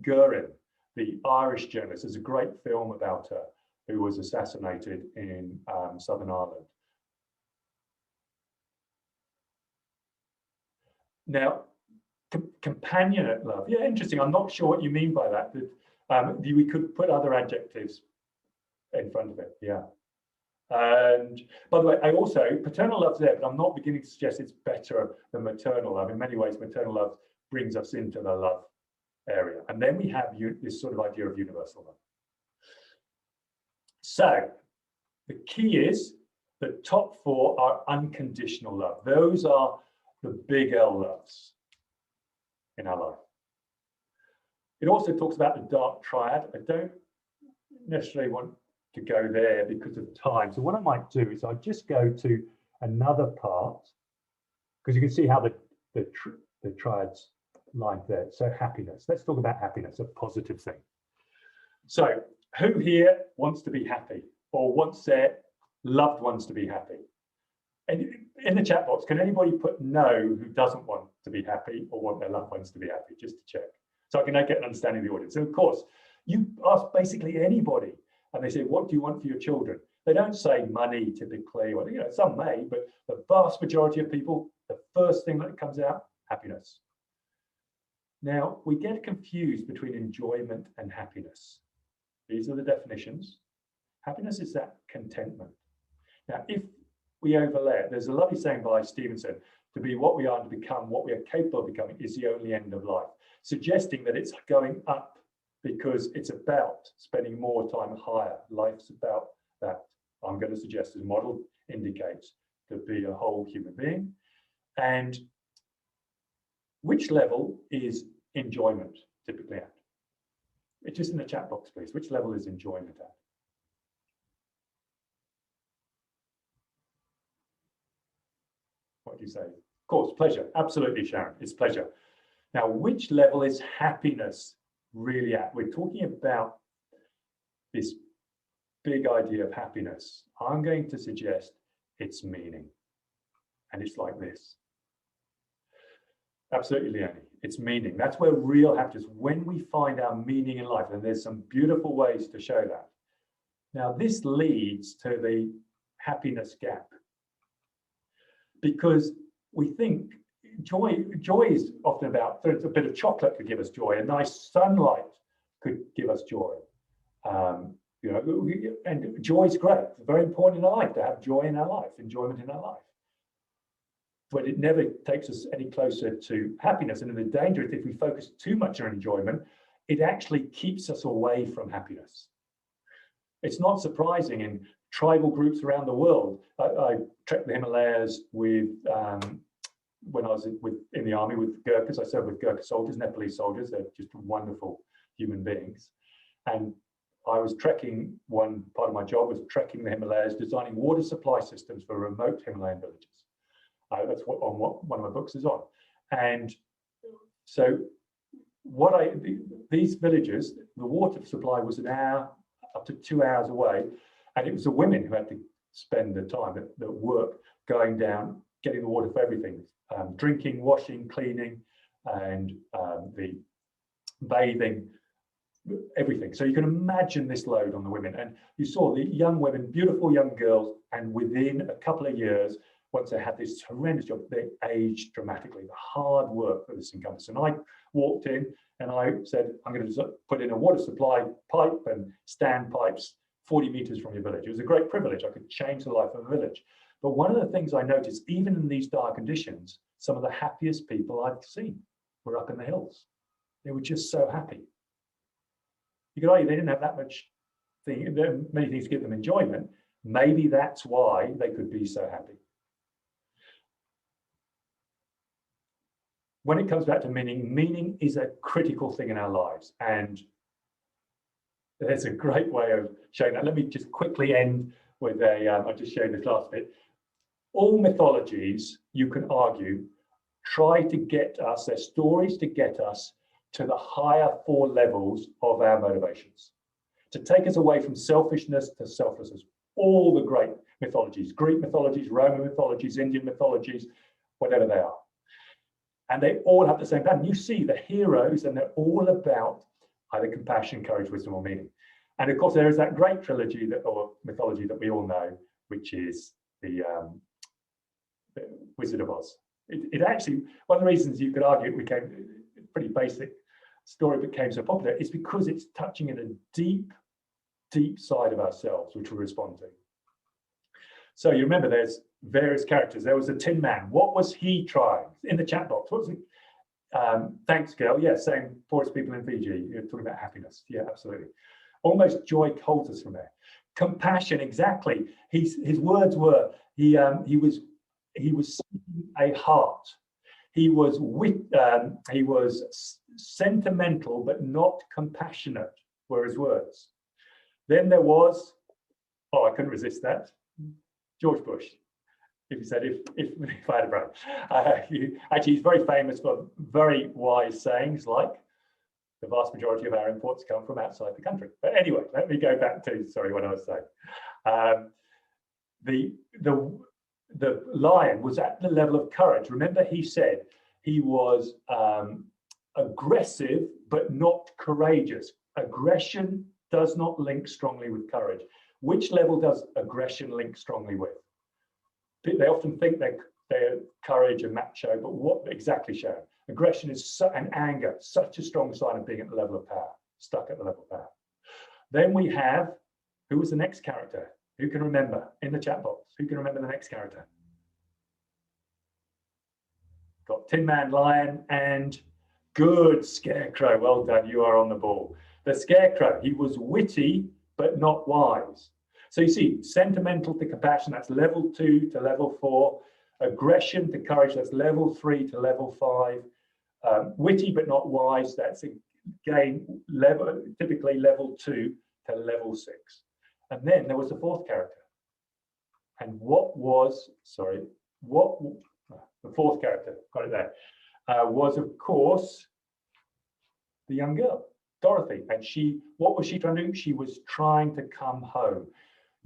Goering, the Irish journalist, there's a great film about her who was assassinated in Southern Ireland. Now, companionate love. Yeah, interesting. I'm not sure what you mean by that. We could put other adjectives in front of it. Yeah. And by the way, I also, paternal love's there, but I'm not beginning to suggest it's better than maternal love. In many ways, maternal love brings us into the love area. And then we have this sort of idea of universal love. So the key is the top 4 are unconditional love. Those are the big L loves in our life. It also talks about the dark triad. I don't necessarily want to go there because of time. So what I might do is I just go to another part, because you can see how the triads line there. So happiness. Let's talk about happiness, a positive thing. So who here wants to be happy or wants their loved ones to be happy? And in the chat box, can anybody put no who doesn't want to be happy or want their loved ones to be happy, just to check, so I can get an understanding of the audience. So of course, you ask basically anybody and they say, what do you want for your children? They don't say money typically, or, you know, some may, but the vast majority of people, the first thing that comes out, happiness. Now, we get confused between enjoyment and happiness. These are the definitions. Happiness is that contentment. Now, if we overlay it, there's a lovely saying by Stevenson: to be what we are and to become what we are capable of becoming is the only end of life, suggesting that it's going up because it's about spending more time higher. Life's about that. I'm going to suggest, as the model indicates, to be a whole human being. And which level is enjoyment typically at? It's just in the chat box, please. Which level is enjoyment at? What do you say? Of course, pleasure. Absolutely, Sharon. It's pleasure. Now, which level is happiness really at? We're talking about this big idea of happiness. I'm going to suggest it's meaning. And it's like this. Absolutely, Leonie. It's meaning. That's where real happiness, when we find our meaning in life, and there's some beautiful ways to show that. Now, this leads to the happiness gap. Because we think joy is often about, a bit of chocolate could give us joy, a nice sunlight could give us joy. You know, and joy is great. It's very important in our life to have joy in our life, enjoyment in our life. But it never takes us any closer to happiness. And the danger is if we focus too much on enjoyment, it actually keeps us away from happiness. It's not surprising in tribal groups around the world. I trekked the Himalayas with when I was in the army with Gurkhas. I served with Gurkha soldiers, Nepalese soldiers. They're just wonderful human beings. And I was trekking, one part of my job was trekking the Himalayas, designing water supply systems for remote Himalayan villages. That's what one of my books is on. And so these villages, the water supply was an hour up to 2 hours away. And it was the women who had to spend the time, the work, going down, getting the water for everything, drinking, washing, cleaning, and the bathing, everything. So you can imagine this load on the women. And you saw the young women, beautiful young girls, and within a couple of years, once they had this horrendous job, they aged dramatically. The hard work that this encompassed. And I walked in and I said, I'm going to put in a water supply pipe and stand pipes 40 meters from your village. It was a great privilege. I could change the life of a village. But one of the things I noticed, even in these dire conditions, some of the happiest people I've seen were up in the hills. They were just so happy. You could argue they didn't have that much many things to give them enjoyment. Maybe that's why they could be so happy. When it comes back to meaning, meaning is a critical thing in our lives. And there's a great way of showing that. Let me just quickly end with I'll just show you this last bit. All mythologies, you can argue, try to get us, their stories to get us to the higher 4 levels of our motivations, to take us away from selfishness to selflessness. All the great mythologies, Greek mythologies, Roman mythologies, Indian mythologies, whatever they are. And they all have the same pattern. You see the heroes, and they're all about either compassion, courage, wisdom, or meaning. And of course, there is that great trilogy or mythology that we all know, which is the Wizard of Oz. It actually, one of the reasons you could argue it became a pretty basic story became so popular is because it's touching in a deep, deep side of ourselves, which we respond to. So you remember there's various characters. There was a Tin Man. What was he trying? In the chat box, what was he? Thanks, girl. Yeah, saying poorest people in Fiji. You're talking about happiness. Yeah, absolutely. Almost joy holds us from there. Compassion, exactly. His words were he was seeking a heart. He was sentimental but not compassionate, were his words. Then there was, oh, I couldn't resist that, George Bush. If he said, if I had a brain. Actually, he's very famous for very wise sayings like, the vast majority of our imports come from outside the country. But anyway, let me go back to, sorry, what I was saying. The lion was at the level of courage. Remember, he said he was aggressive, but not courageous. Aggression does not link strongly with courage. Which level does aggression link strongly with? They often think they're courage and macho, but what exactly, Sharon? Aggression is and anger, such a strong sign of being at the level of power, stuck at the level of power. Then we have, who was the next character? Who can remember in the chat box? Who can remember the next character? Got Tin Man, Lion, and good Scarecrow. Well done, you are on the ball. The Scarecrow, he was witty, but not wise. So you see, sentimental to compassion, that's level 2 to level 4. Aggression to courage, that's level 3 to level 5. Witty but not wise, that's again typically level 2 to level 6. And then there was the 4th character. And what was, sorry, what the 4th character, got it there, was of course the young girl, Dorothy. And she, what was she trying to do? She was trying to come home.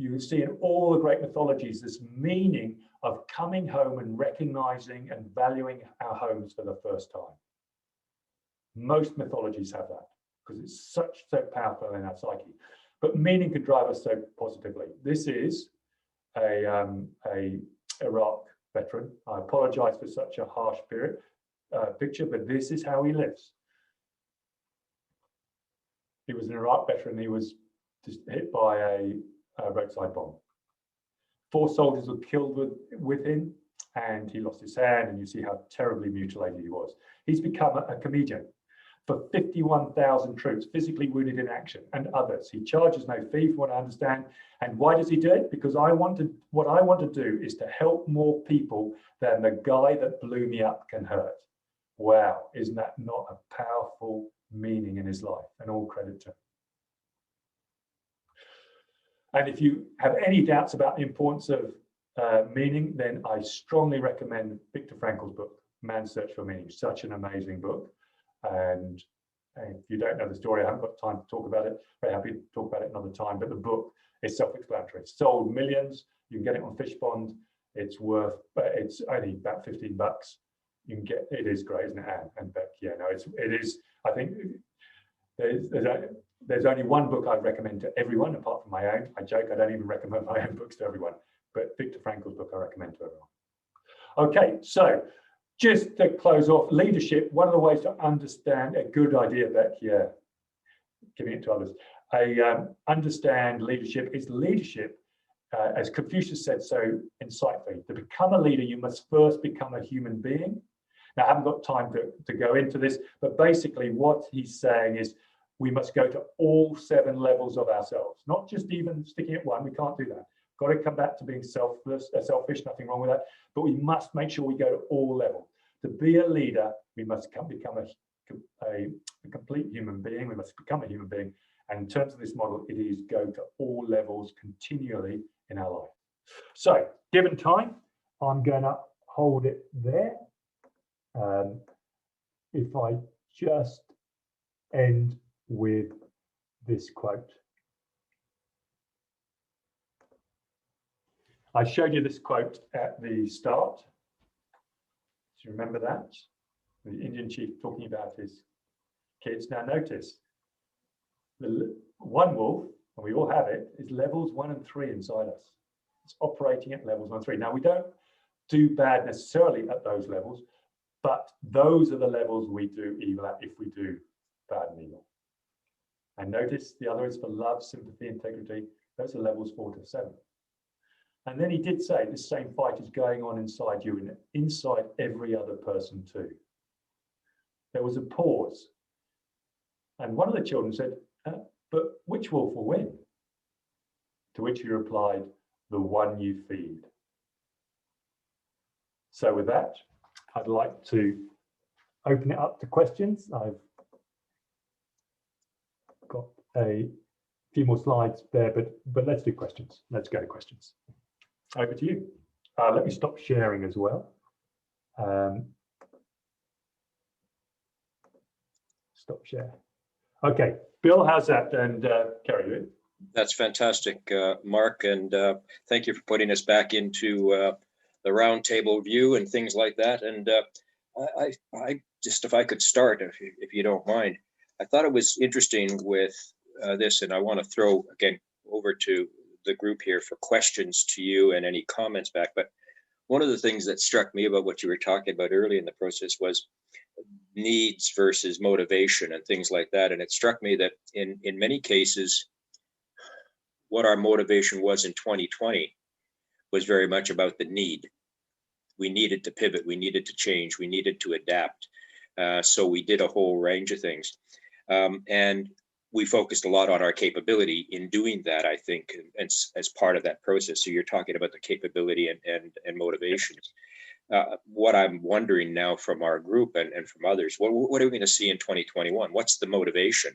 You see in all the great mythologies this meaning of coming home and recognizing and valuing our homes for the first time. Most mythologies have that because it's so powerful in our psyche. But meaning could drive us so positively. This is a Iraq veteran. I apologize for such a harsh picture, but this is how he lives. He was an Iraq veteran. He was just hit by a roadside bomb. 4 soldiers were killed with him, and he lost his hand, and you see how terribly mutilated he was. He's become a comedian for 51,000 troops physically wounded in action and others. He charges no fee, from what I understand. And why does he do it? Because what I want to do is to help more people than the guy that blew me up can hurt. Wow, isn't that not a powerful meaning in his life? And all credit to him. And if you have any doubts about the importance of meaning, then I strongly recommend Viktor Frankl's book, Man's Search for Meaning. Such an amazing book. And if you don't know the story, I haven't got time to talk about it. Very happy to talk about it another time. But the book is self-explanatory. It's sold millions. You can get it on Fishbond. It's worth, but it's only about $15. You can get it. Is great, isn't it, Anne and Beck? Yeah, no, it is. I think there's only one book I recommend to everyone apart from my own. I joke, I don't even recommend my own books to everyone, but Viktor Frankl's book I recommend to everyone. Okay, so just to close off, leadership, one of the ways to understand a good idea, Beck, yeah, giving it to others. Understand leadership is leadership, as Confucius said so insightfully. To become a leader, you must first become a human being. Now, I haven't got time to go into this, but basically what he's saying is we must go to all 7 levels of ourselves, not just even sticking at one. We can't do that. Got to come back to being selfish, nothing wrong with that, but we must make sure we go to all levels. To be a leader, we must become a complete human being. We must become a human being. And in terms of this model, it is go to all levels continually in our life. So, given time, I'm going to hold it there. If I just end with this quote. I showed you this quote at the start. Do you remember that? The Indian chief talking about his kids. Now notice, the one wolf, and we all have it, is levels 1 and 3 inside us. It's operating at levels 1 and 3. Now we don't do bad necessarily at those levels, but those are the levels we do evil at if we do bad and evil. And notice the other is for love, sympathy, integrity. Those are levels 4 to 7. And then he did say this same fight is going on inside you and inside every other person too. There was a pause. And one of the children said, but which wolf will win? To which he replied, the one you feed. So with that, I'd like to open it up to questions. I've got a few more slides there, but let's do questions. Let's go to questions. Over to you. Let me stop sharing as well. Stop share. Okay, Bill, how's that? And Kerry. That's fantastic, Mark, and thank you for putting us back into the roundtable view and things like that. And I just, if I could start, if you don't mind, I thought it was interesting with this, and I want to throw again over to the group here for questions to you and any comments back. But one of the things that struck me about what you were talking about early in the process was needs versus motivation and things like that. And it struck me that in many cases, what our motivation was in 2020 was very much about the need. We needed to pivot, we needed to change, we needed to adapt. So we did a whole range of things. And we focused a lot on our capability in doing that, I think, as part of that process. So you're talking about the capability and motivations. What I'm wondering now from our group and from others, what are we going to see in 2021? What's the motivation?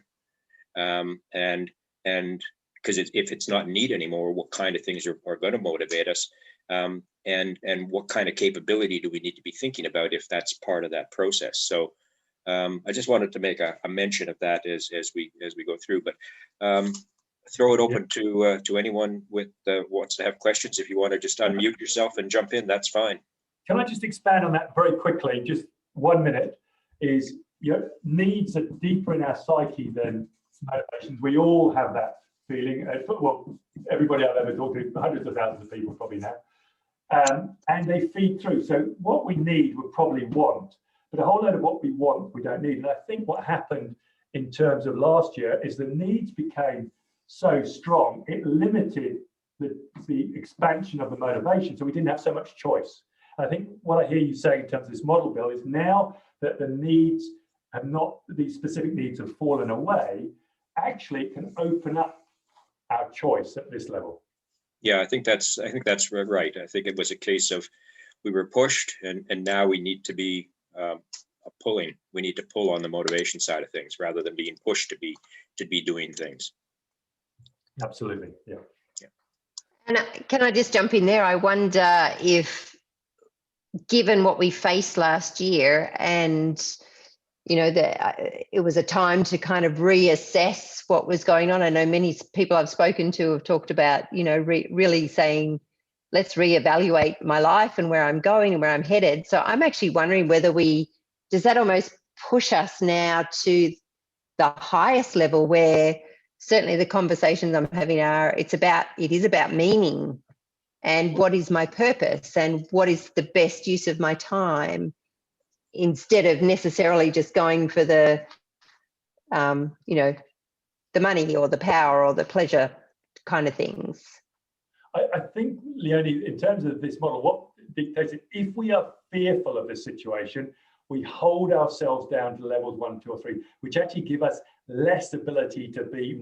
And because if it's not need anymore, what kind of things are going to motivate us? And what kind of capability do we need to be thinking about if that's part of that process? So I just wanted to make a mention of that as we go through, but throw it open to anyone with wants to have questions. If you want to just unmute yourself and jump in, that's fine. Can I just expand on that very quickly? Just 1 minute. Is needs are deeper in our psyche than motivations. We all have that feeling. Well, everybody I've ever talked to, hundreds of thousands of people probably now, and they feed through. So what we need, we probably want. But a whole load of what we want, we don't need. And I think what happened in terms of last year is the needs became so strong, it limited the expansion of the motivation. So we didn't have so much choice. And I think what I hear you saying in terms of this model, Bill, is now that the needs have not, these specific needs have fallen away, actually it can open up our choice at this level. Yeah, I think that's right. I think it was a case of we were pushed and now we need to be pulling. We need to pull on the motivation side of things rather than being pushed to be doing things. Absolutely, yeah. And can I just jump in there? I wonder if, given what we faced last year and you know, it was a time to kind of reassess what was going on. I know many people I've spoken to have talked about, you know, really saying, let's reevaluate my life and where I'm going and where I'm headed. So I'm actually wondering whether does that almost push us now to the highest level, where certainly the conversations I'm having it is about meaning and what is my purpose and what is the best use of my time, instead of necessarily just going for the, you know, the money or the power or the pleasure kind of things. I think, Leonie, in terms of this model, what dictates it, if we are fearful of this situation, we hold ourselves down to levels 1, 2, or 3, which actually give us less ability to be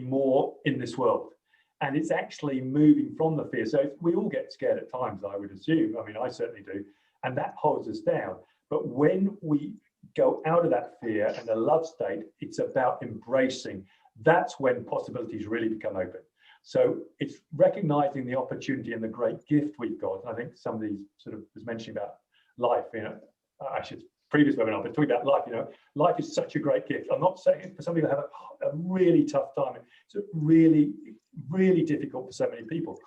more in this world. And it's actually moving from the fear. So we all get scared at times, I would assume. I mean, I certainly do. And that holds us down. But when we go out of that fear and the love state, it's about embracing. That's when possibilities really become open. So it's recognizing the opportunity and the great gift we've got. And I think somebody sort of was mentioning about life, you know, actually previous webinar, but talking about life, you know, life is such a great gift. I'm not saying for some people have a really tough time. It's really, really difficult for so many people.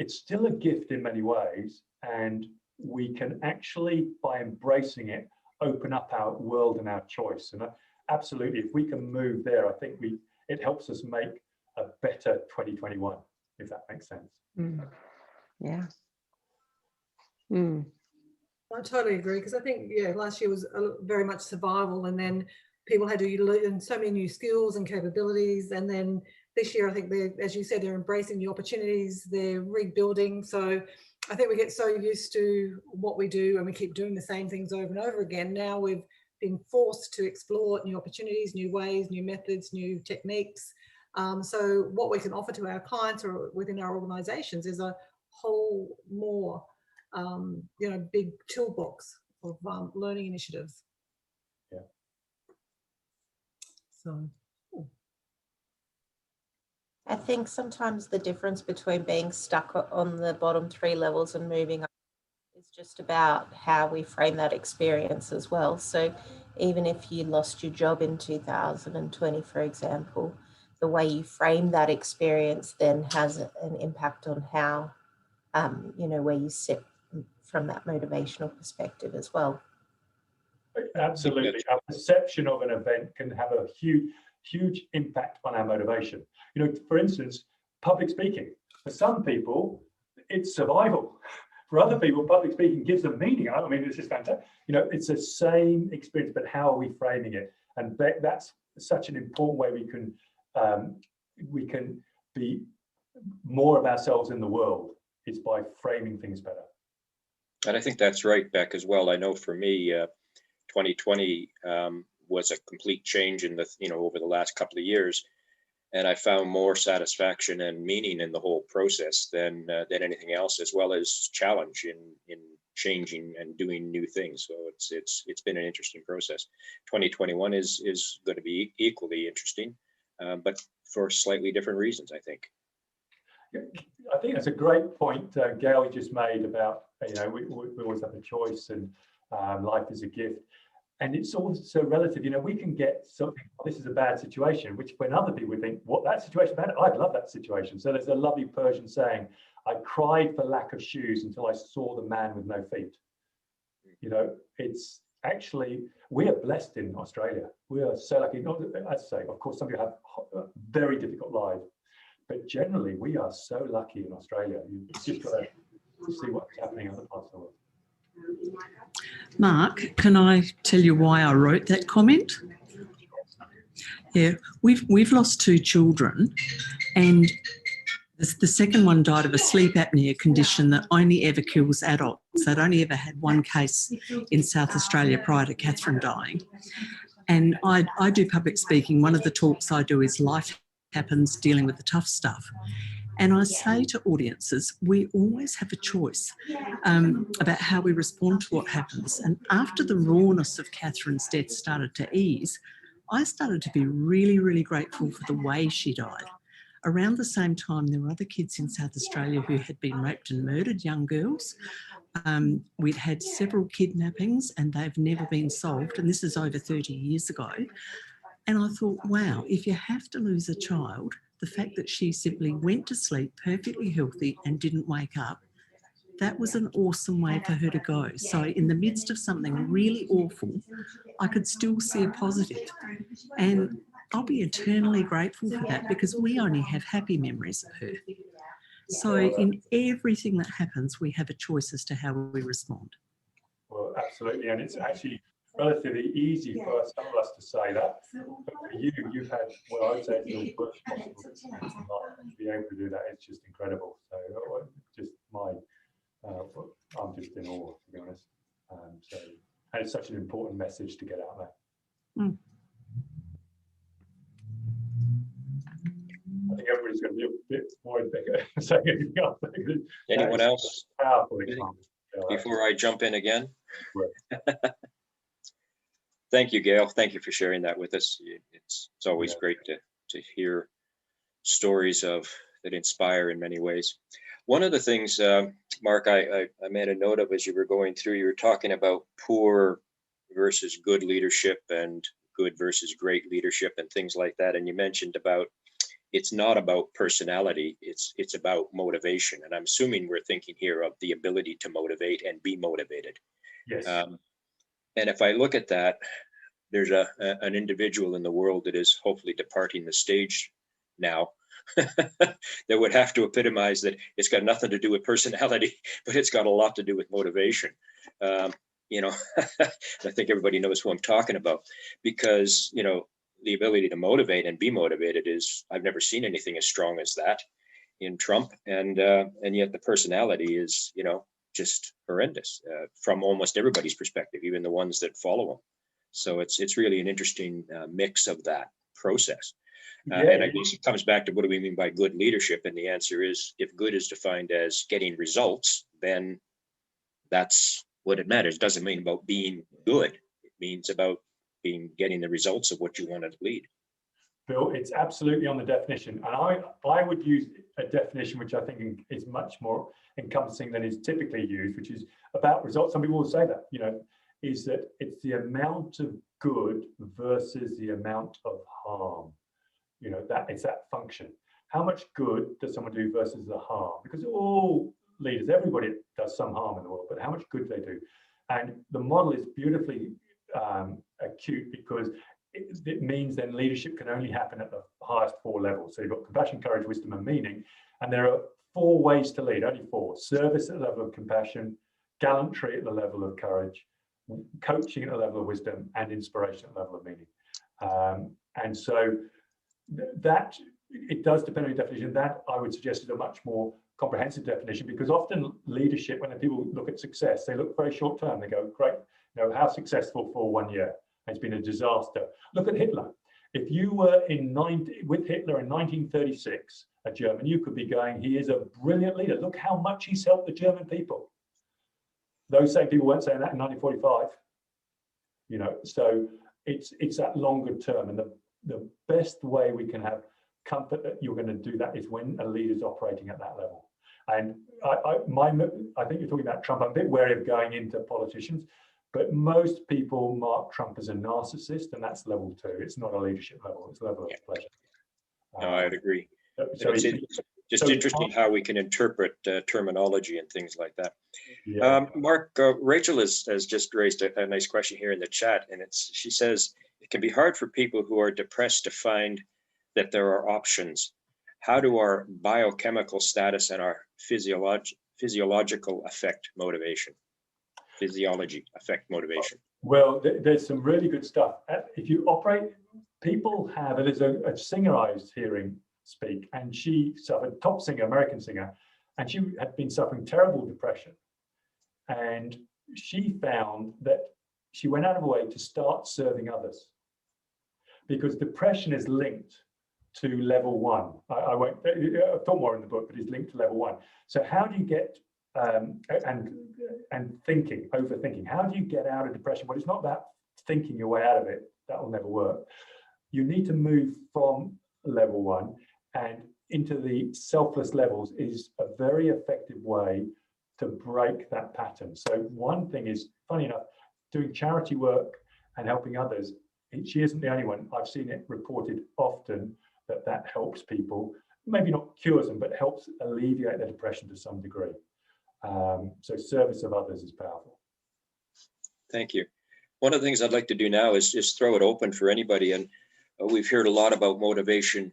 It's still a gift in many ways. And we can actually, by embracing it, open up our world and our choice. And absolutely, if we can move there, I think it helps us make a better 2021, if that makes sense. Yeah. I totally agree, because I think, yeah, last year was very much survival, and then people had to learn so many new skills and capabilities. And then this year, I think as you said, they're embracing the opportunities, they're rebuilding. So I think we get so used to what we do and we keep doing the same things over and over again. Now we've been forced to explore new opportunities, new ways, new methods, new techniques. So what we can offer to our clients or within our organizations is a whole more, you know, big toolbox of learning initiatives. Yeah. So. I think sometimes the difference between being stuck on the bottom 3 levels and moving up is just about how we frame that experience as well. So even if you lost your job in 2020, for example, the way you frame that experience then has an impact on how, you know, where you sit from that motivational perspective as well. Absolutely. Our perception of an event can have a huge impact on our motivation. You know, for instance, public speaking. For some people, it's survival. For other people, public speaking gives them meaning. I mean, it's just fantastic. You know, it's the same experience, but how are we framing it? And that's such an important way we can be more of ourselves in the world. It's by framing things better. And I think that's right, Beck, as well. I know for me, 2020 was a complete change in the, you know, over the last couple of years. And I found more satisfaction and meaning in the whole process than anything else, as well as challenge in changing and doing new things. So it's been an interesting process. 2021 is going to be equally interesting, but for slightly different reasons, I think. I think that's a great point Gail just made about, you know, we always have a choice, and life is a gift. And it's also relative. You know, we can get something, this is a bad situation, which when other people think, what, that situation bad? I'd love that situation. So there's a lovely Persian saying, I cried for lack of shoes until I saw the man with no feet. You know, it's actually, we are blessed in Australia. We are so lucky. Not, as I say, of course, some people have very difficult lives, but generally we are so lucky in Australia. You just got to see what's happening in other parts of the world. Mark, can I tell you why I wrote that comment? Yeah, we've lost 2 children, and the second one died of a sleep apnea condition that only ever kills adults. They'd only ever had 1 case in South Australia prior to Catherine dying. And I do public speaking. One of the talks I do is life happens, dealing with the tough stuff. And I say to audiences, we always have a choice about how we respond to what happens. And after the rawness of Catherine's death started to ease, I started to be really, really grateful for the way she died. Around the same time, there were other kids in South Australia who had been raped and murdered, young girls. We'd had several kidnappings and they've never been solved. And this is over 30 years ago. And I thought, wow, if you have to lose a child, the fact that she simply went to sleep perfectly healthy and didn't wake up, that was an awesome way for her to go. So in the midst of something really awful, I could still see a positive. And I'll be eternally grateful for that because we only have happy memories of her. So in everything that happens, we have a choice as to how we respond. Well, absolutely. And it's actually relatively easy for some of us to say that. But for you, you've had what I'd say is the worst possible experience in life. And to be able to do that, it's just incredible. So just I'm just in awe, to be honest. And it's such an important message to get out there. Mm. I think everybody's going to be a bit more saying anything else. Anyone else? Powerful example. Before I jump in again. Thank you, Gail. Thank you for sharing that with us. It's always great to hear stories that inspire in many ways. One of the things, Mark, I made a note of as you were going through, you were talking about poor versus good leadership and good versus great leadership and things like that. And you mentioned about it's not about personality, it's about motivation. And I'm assuming we're thinking here of the ability to motivate and be motivated. Yes. And if I look at that, there's an individual in the world that is hopefully departing the stage now that would have to epitomize that it's got nothing to do with personality, but it's got a lot to do with motivation. You know, I think everybody knows who I'm talking about, because, you know, the ability to motivate and be motivated is, I've never seen anything as strong as that in Trump. And yet the personality is, you know, just horrendous from almost everybody's perspective, even the ones that follow him. So it's really an interesting mix of that process. And I guess it comes back to what do we mean by good leadership? And the answer is, if good is defined as getting results, then that's what it matters. It doesn't mean about being good. It means about getting the results of what you want to lead. Bill, it's absolutely on the definition. And I would use a definition which I think is much more encompassing than is typically used, which is about results. Some people will say that, you know, is that it's the amount of good versus the amount of harm. You know, that it's that function. How much good does someone do versus the harm? Because all leaders, everybody does some harm in the world, but how much good they do. And the model is beautifully acute, because it means then leadership can only happen at the highest four levels. So you've got compassion, courage, wisdom, and meaning. And there are four ways to lead, only four: service at the level of compassion, gallantry at the level of courage, coaching at the level of wisdom, and inspiration at the level of meaning. And so that it does depend on your definition. That I would suggest is a much more comprehensive definition, because often leadership, when people look at success, they look very short term. They go, great, you know, how successful for 1 year? It's been a disaster. Look at Hitler. If you were with Hitler in 1936, a German, you could be going, he is a brilliant leader. Look how much he's helped the German people. Those same people weren't saying that in 1945. You know, so it's that longer term, and the best way we can have comfort that you're going to do that is when a leader's operating at that level. And I think you're talking about Trump. I'm a bit wary of going into politicians, but most people mark Trump as a narcissist, and that's level 2. It's not a leadership level; it's a level of pleasure. No, I'd agree. So it's just interesting how we can interpret terminology and things like that. Yeah. Mark, Rachel has just raised a nice question here in the chat, and she says, it can be hard for people who are depressed to find that there are options. How do our biochemical status and our physiological affect motivation? Physiology affect motivation? Well, there's some really good stuff. If you operate, people have, and there's a singer I was hearing speak, and she suffered, top singer, American singer, and she had been suffering terrible depression. And she found that she went out of her way to start serving others, because depression is linked to level 1. I won't, I've talked more in the book, but it's linked to level 1. So how do you get, and thinking, overthinking, how do you get out of depression? Well, it's not about thinking your way out of it. That will never work. You need to move from level 1 and into the selfless levels is a very effective way to break that pattern. So one thing is, funny enough, doing charity work and helping others, she isn't the only one. I've seen it reported often that helps people, maybe not cures them, but helps alleviate their depression to some degree. So service of others is powerful. Thank you. One of the things I'd like to do now is just throw it open for anybody. And we've heard a lot about motivation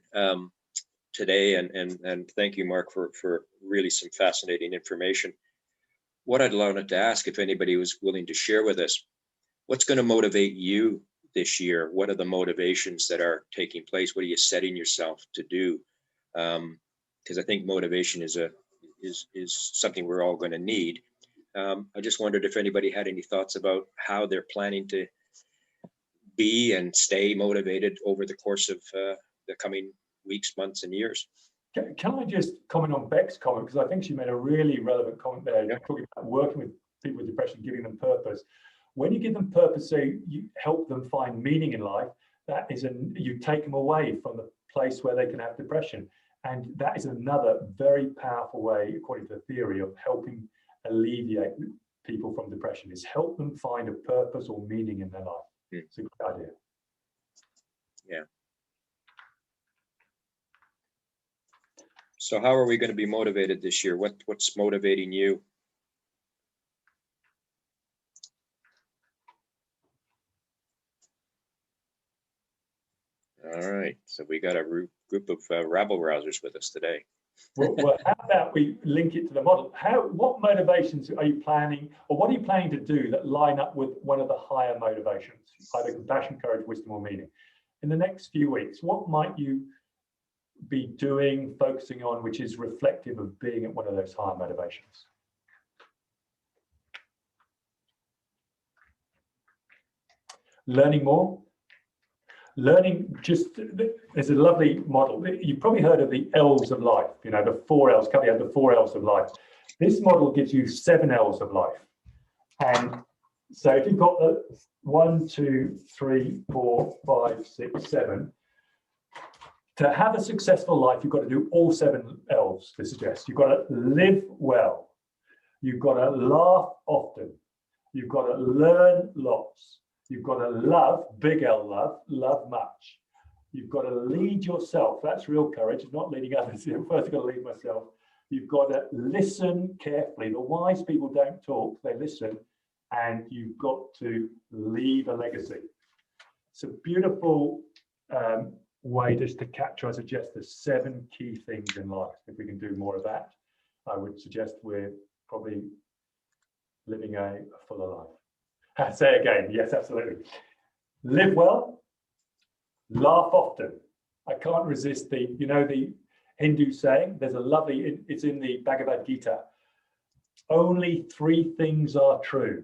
today, and thank you, Mark, for really some fascinating information. What I'd like to ask, if anybody was willing to share with us, what's going to motivate you this year? What are the motivations that are taking place? What are you setting yourself to do? Because I think motivation is something we're all going to need. I just wondered if anybody had any thoughts about how they're planning to be and stay motivated over the course of the coming weeks, months, and years. Can I just comment on Beck's comment, because I think she made a really relevant comment there, talking about working with people with depression, giving them purpose. When you give them purpose, so you help them find meaning in life, that is you take them away from the place where they can have depression. And that is another very powerful way, according to the theory, of helping alleviate people from depression, is help them find a purpose or meaning in their life. It's a good idea. Yeah. So how are we going to be motivated this year? What's motivating you? All right, so we got a group of rabble rousers with us today. Well, how about we link it to the model? What motivations are you planning, or what are you planning to do that line up with one of the higher motivations, either compassion, courage, wisdom, or meaning? In the next few weeks, what might you be doing, focusing on, which is reflective of being at one of those higher motivations? Learning more. Learning, there's a lovely model. You've probably heard of the L's of life, the 4 L's, coming out the 4 L's of life. This model gives you 7 L's of life. And so if you've got the 1, 2, 3, 4, 5, 6, 7, to have a successful life, you've got to do all 7 L's to suggest. You've got to live well. You've got to laugh often. You've got to learn lots. You've got to love, big L love much. You've got to lead yourself. That's real courage, not leading others. First, I've got to lead myself. You've got to listen carefully. The wise people don't talk, they listen. And you've got to leave a legacy. It's a beautiful way just to capture, I suggest, the 7 key things in life. If we can do more of that, I would suggest we're probably living a fuller life. Say again, yes, absolutely. Live well, laugh often. I can't resist the Hindu saying, there's a lovely, it's in the Bhagavad Gita. Only 3 things are true: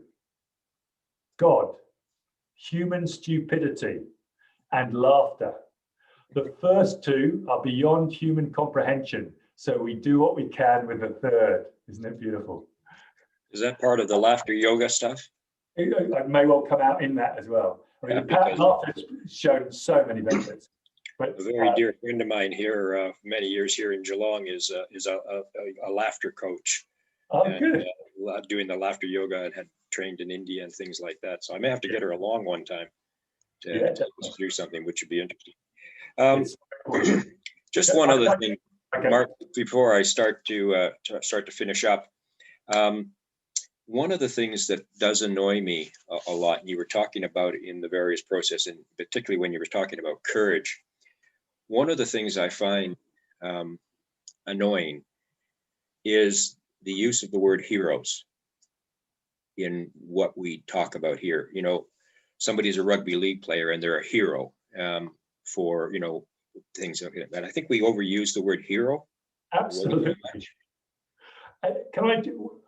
God, human stupidity, and laughter. The first 2 are beyond human comprehension, so we do what we can with the third. Isn't it beautiful? Is that part of the laughter yoga stuff? It may well come out in that as well. I mean, laughter has shown so many benefits. But a very dear friend of mine here, many years here in Geelong, is a laughter coach. Oh, and, good. Doing the laughter yoga, and had trained in India and things like that. So I may have to get her along one time to do something, which would be interesting. Just one other thing, Mark, before I start to finish up. One of the things that does annoy me a lot, and you were talking about it in the various process, and particularly when you were talking about courage, one of the things I find annoying is the use of the word heroes in what we talk about here. Somebody's a rugby league player and they're a hero for, things like that. I think we overuse the word hero. Absolutely.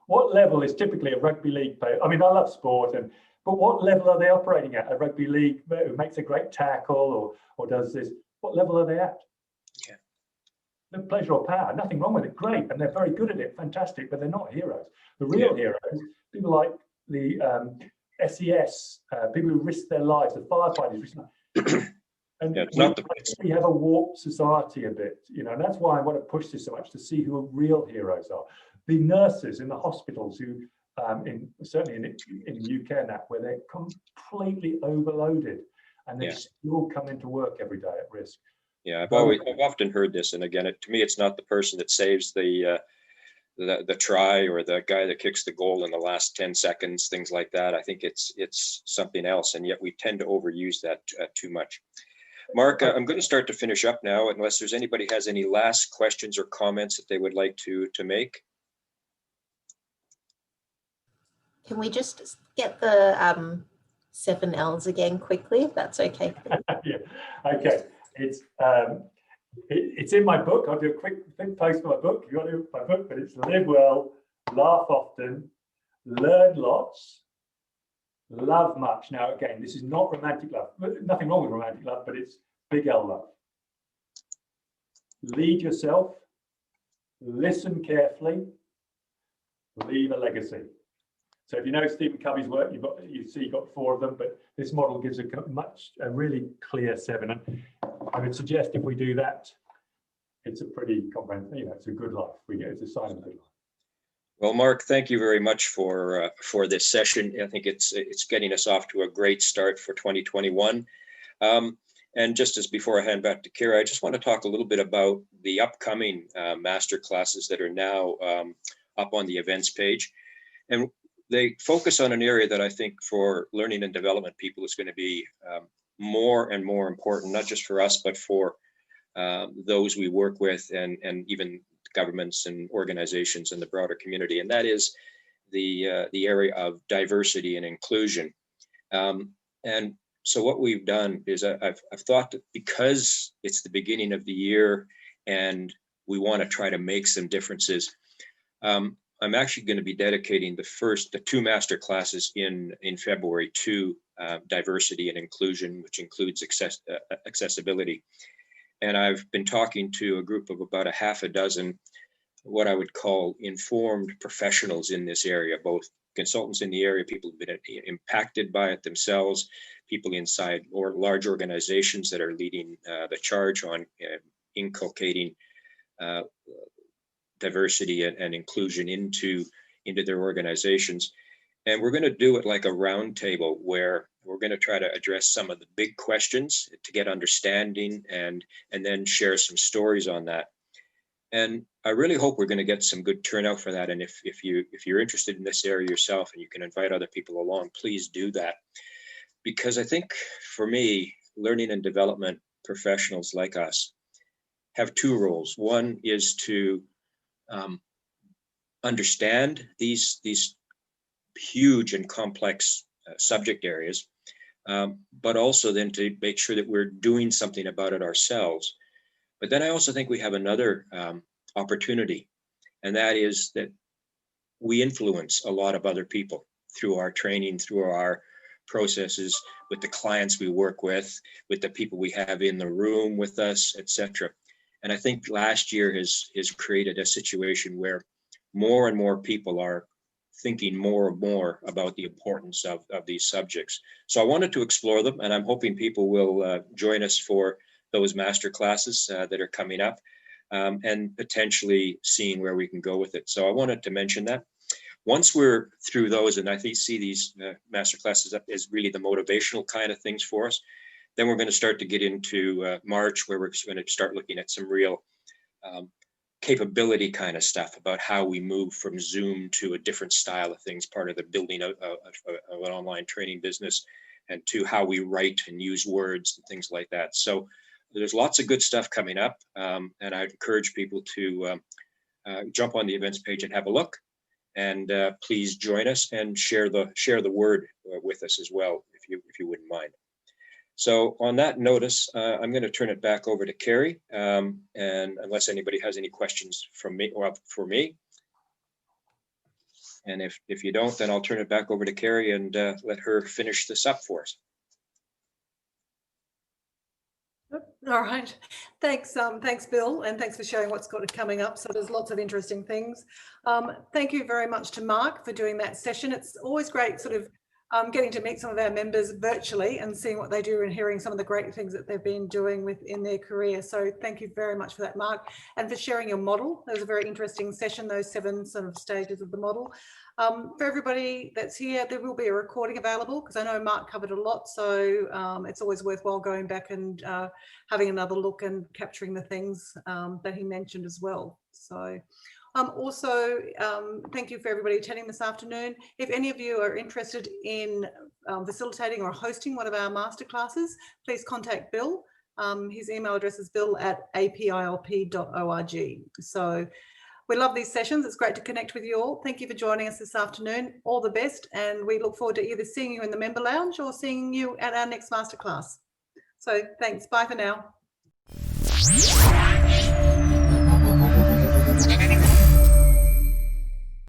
What level is typically a rugby league player? I mean, I love sport, but what level are they operating at? A rugby league who makes a great tackle or does this? What level are they at? Yeah. No pleasure or power, nothing wrong with it. Great, and they're very good at it. Fantastic, but they're not heroes. The real heroes, people like the SES, people who risk their lives, the firefighters. And we have a warped society a bit, and that's why I want to push this so much, to see who real heroes are. the nurses in the hospitals who, certainly in the UK and that, where they're completely overloaded and they still come into work every day at risk. Yeah, I've often heard this, and again, to me, it's not the person that saves the try or the guy that kicks the goal in the last 10 seconds, things like that. I think it's something else, and yet we tend to overuse that too much. Mark, I'm going to start to finish up now, unless there's anybody has any last questions or comments that they would like to make. Can we just get the 7 L's again quickly, if that's okay? Yeah, okay. It's in my book. I'll do a quick post for my book. You got to do my book, but it's live well, laugh often, learn lots, love much. Now, again, this is not romantic love. Nothing wrong with romantic love, but it's big L love. Lead yourself, listen carefully, leave a legacy. So if you know Stephen Covey's work, you see you've got 4 of them, but this model gives a really clear 7. And I would suggest if we do that, it's a pretty comprehensive, it's a good life. It's a sign of a good life. Well, Mark, thank you very much for this session. I think it's getting us off to a great start for 2021. And just as before I hand back to Kara, I just want to talk a little bit about the upcoming master classes that are now up on the events page. And they focus on an area that I think for learning and development people is going to be more and more important, not just for us, but for those we work with and even governments and organizations in the broader community. And that is the area of diversity and inclusion. And so what we've done is I've thought that because it's the beginning of the year and we want to try to make some differences, I'm actually going to be dedicating the 2 master classes in February to diversity and inclusion, which includes accessibility. And I've been talking to a group of about a half a dozen, what I would call informed professionals in this area, both consultants in the area, people who've been impacted by it themselves, people inside or large organizations that are leading the charge on inculcating diversity and inclusion into their organizations. And we're going to do it like a round table where we're going to try to address some of the big questions to get understanding and then share some stories on that. And I really hope we're going to get some good turnout for that. And if you're interested in this area yourself and you can invite other people along, please do that. Because I think for me, learning and development professionals like us have 2 roles. One is to understand these huge and complex subject areas, but also then to make sure that we're doing something about it ourselves. But then I also think we have another opportunity, and that is that we influence a lot of other people through our training, through our processes, with the clients we work with the people we have in the room with us, etc. And I think last year has created a situation where more and more people are thinking more and more about the importance of these subjects. So I wanted to explore them, and I'm hoping people will join us for those master classes that are coming up, and potentially seeing where we can go with it. So I wanted to mention that. Once we're through those, and I see these master classes as really the motivational kind of things for us, then we're going to start to get into March, where we're going to start looking at some real capability kind of stuff about how we move from Zoom to a different style of things, part of the building of an online training business, and to how we write and use words and things like that. So there's lots of good stuff coming up, and I encourage people to jump on the events page and have a look, and please join us and share the word with us as well, if you wouldn't mind. So on that notice, I'm going to turn it back over to Carrie, and unless anybody has any questions from me or for me, and if you don't, then I'll turn it back over to Carrie and let her finish this up for us. All right, thanks Bill, and thanks for sharing what's coming up. So there's lots of interesting things. Thank you very much to Mark for doing that session. It's always great sort of getting to meet some of our members virtually and seeing what they do and hearing some of the great things that they've been doing within their career. So thank you very much for that, Mark, and for sharing your model. That was a very interesting session, those 7 sort of stages of the model. For everybody that's here, there will be a recording available because I know Mark covered a lot, so it's always worthwhile going back and having another look and capturing the things that he mentioned as well. So also, thank you for everybody attending this afternoon. If any of you are interested in facilitating or hosting one of our masterclasses, please contact Bill. His email address is bill@apilp.org. So we love these sessions. It's great to connect with you all. Thank you for joining us this afternoon. All the best. And we look forward to either seeing you in the member lounge or seeing you at our next masterclass. So thanks. Bye for now.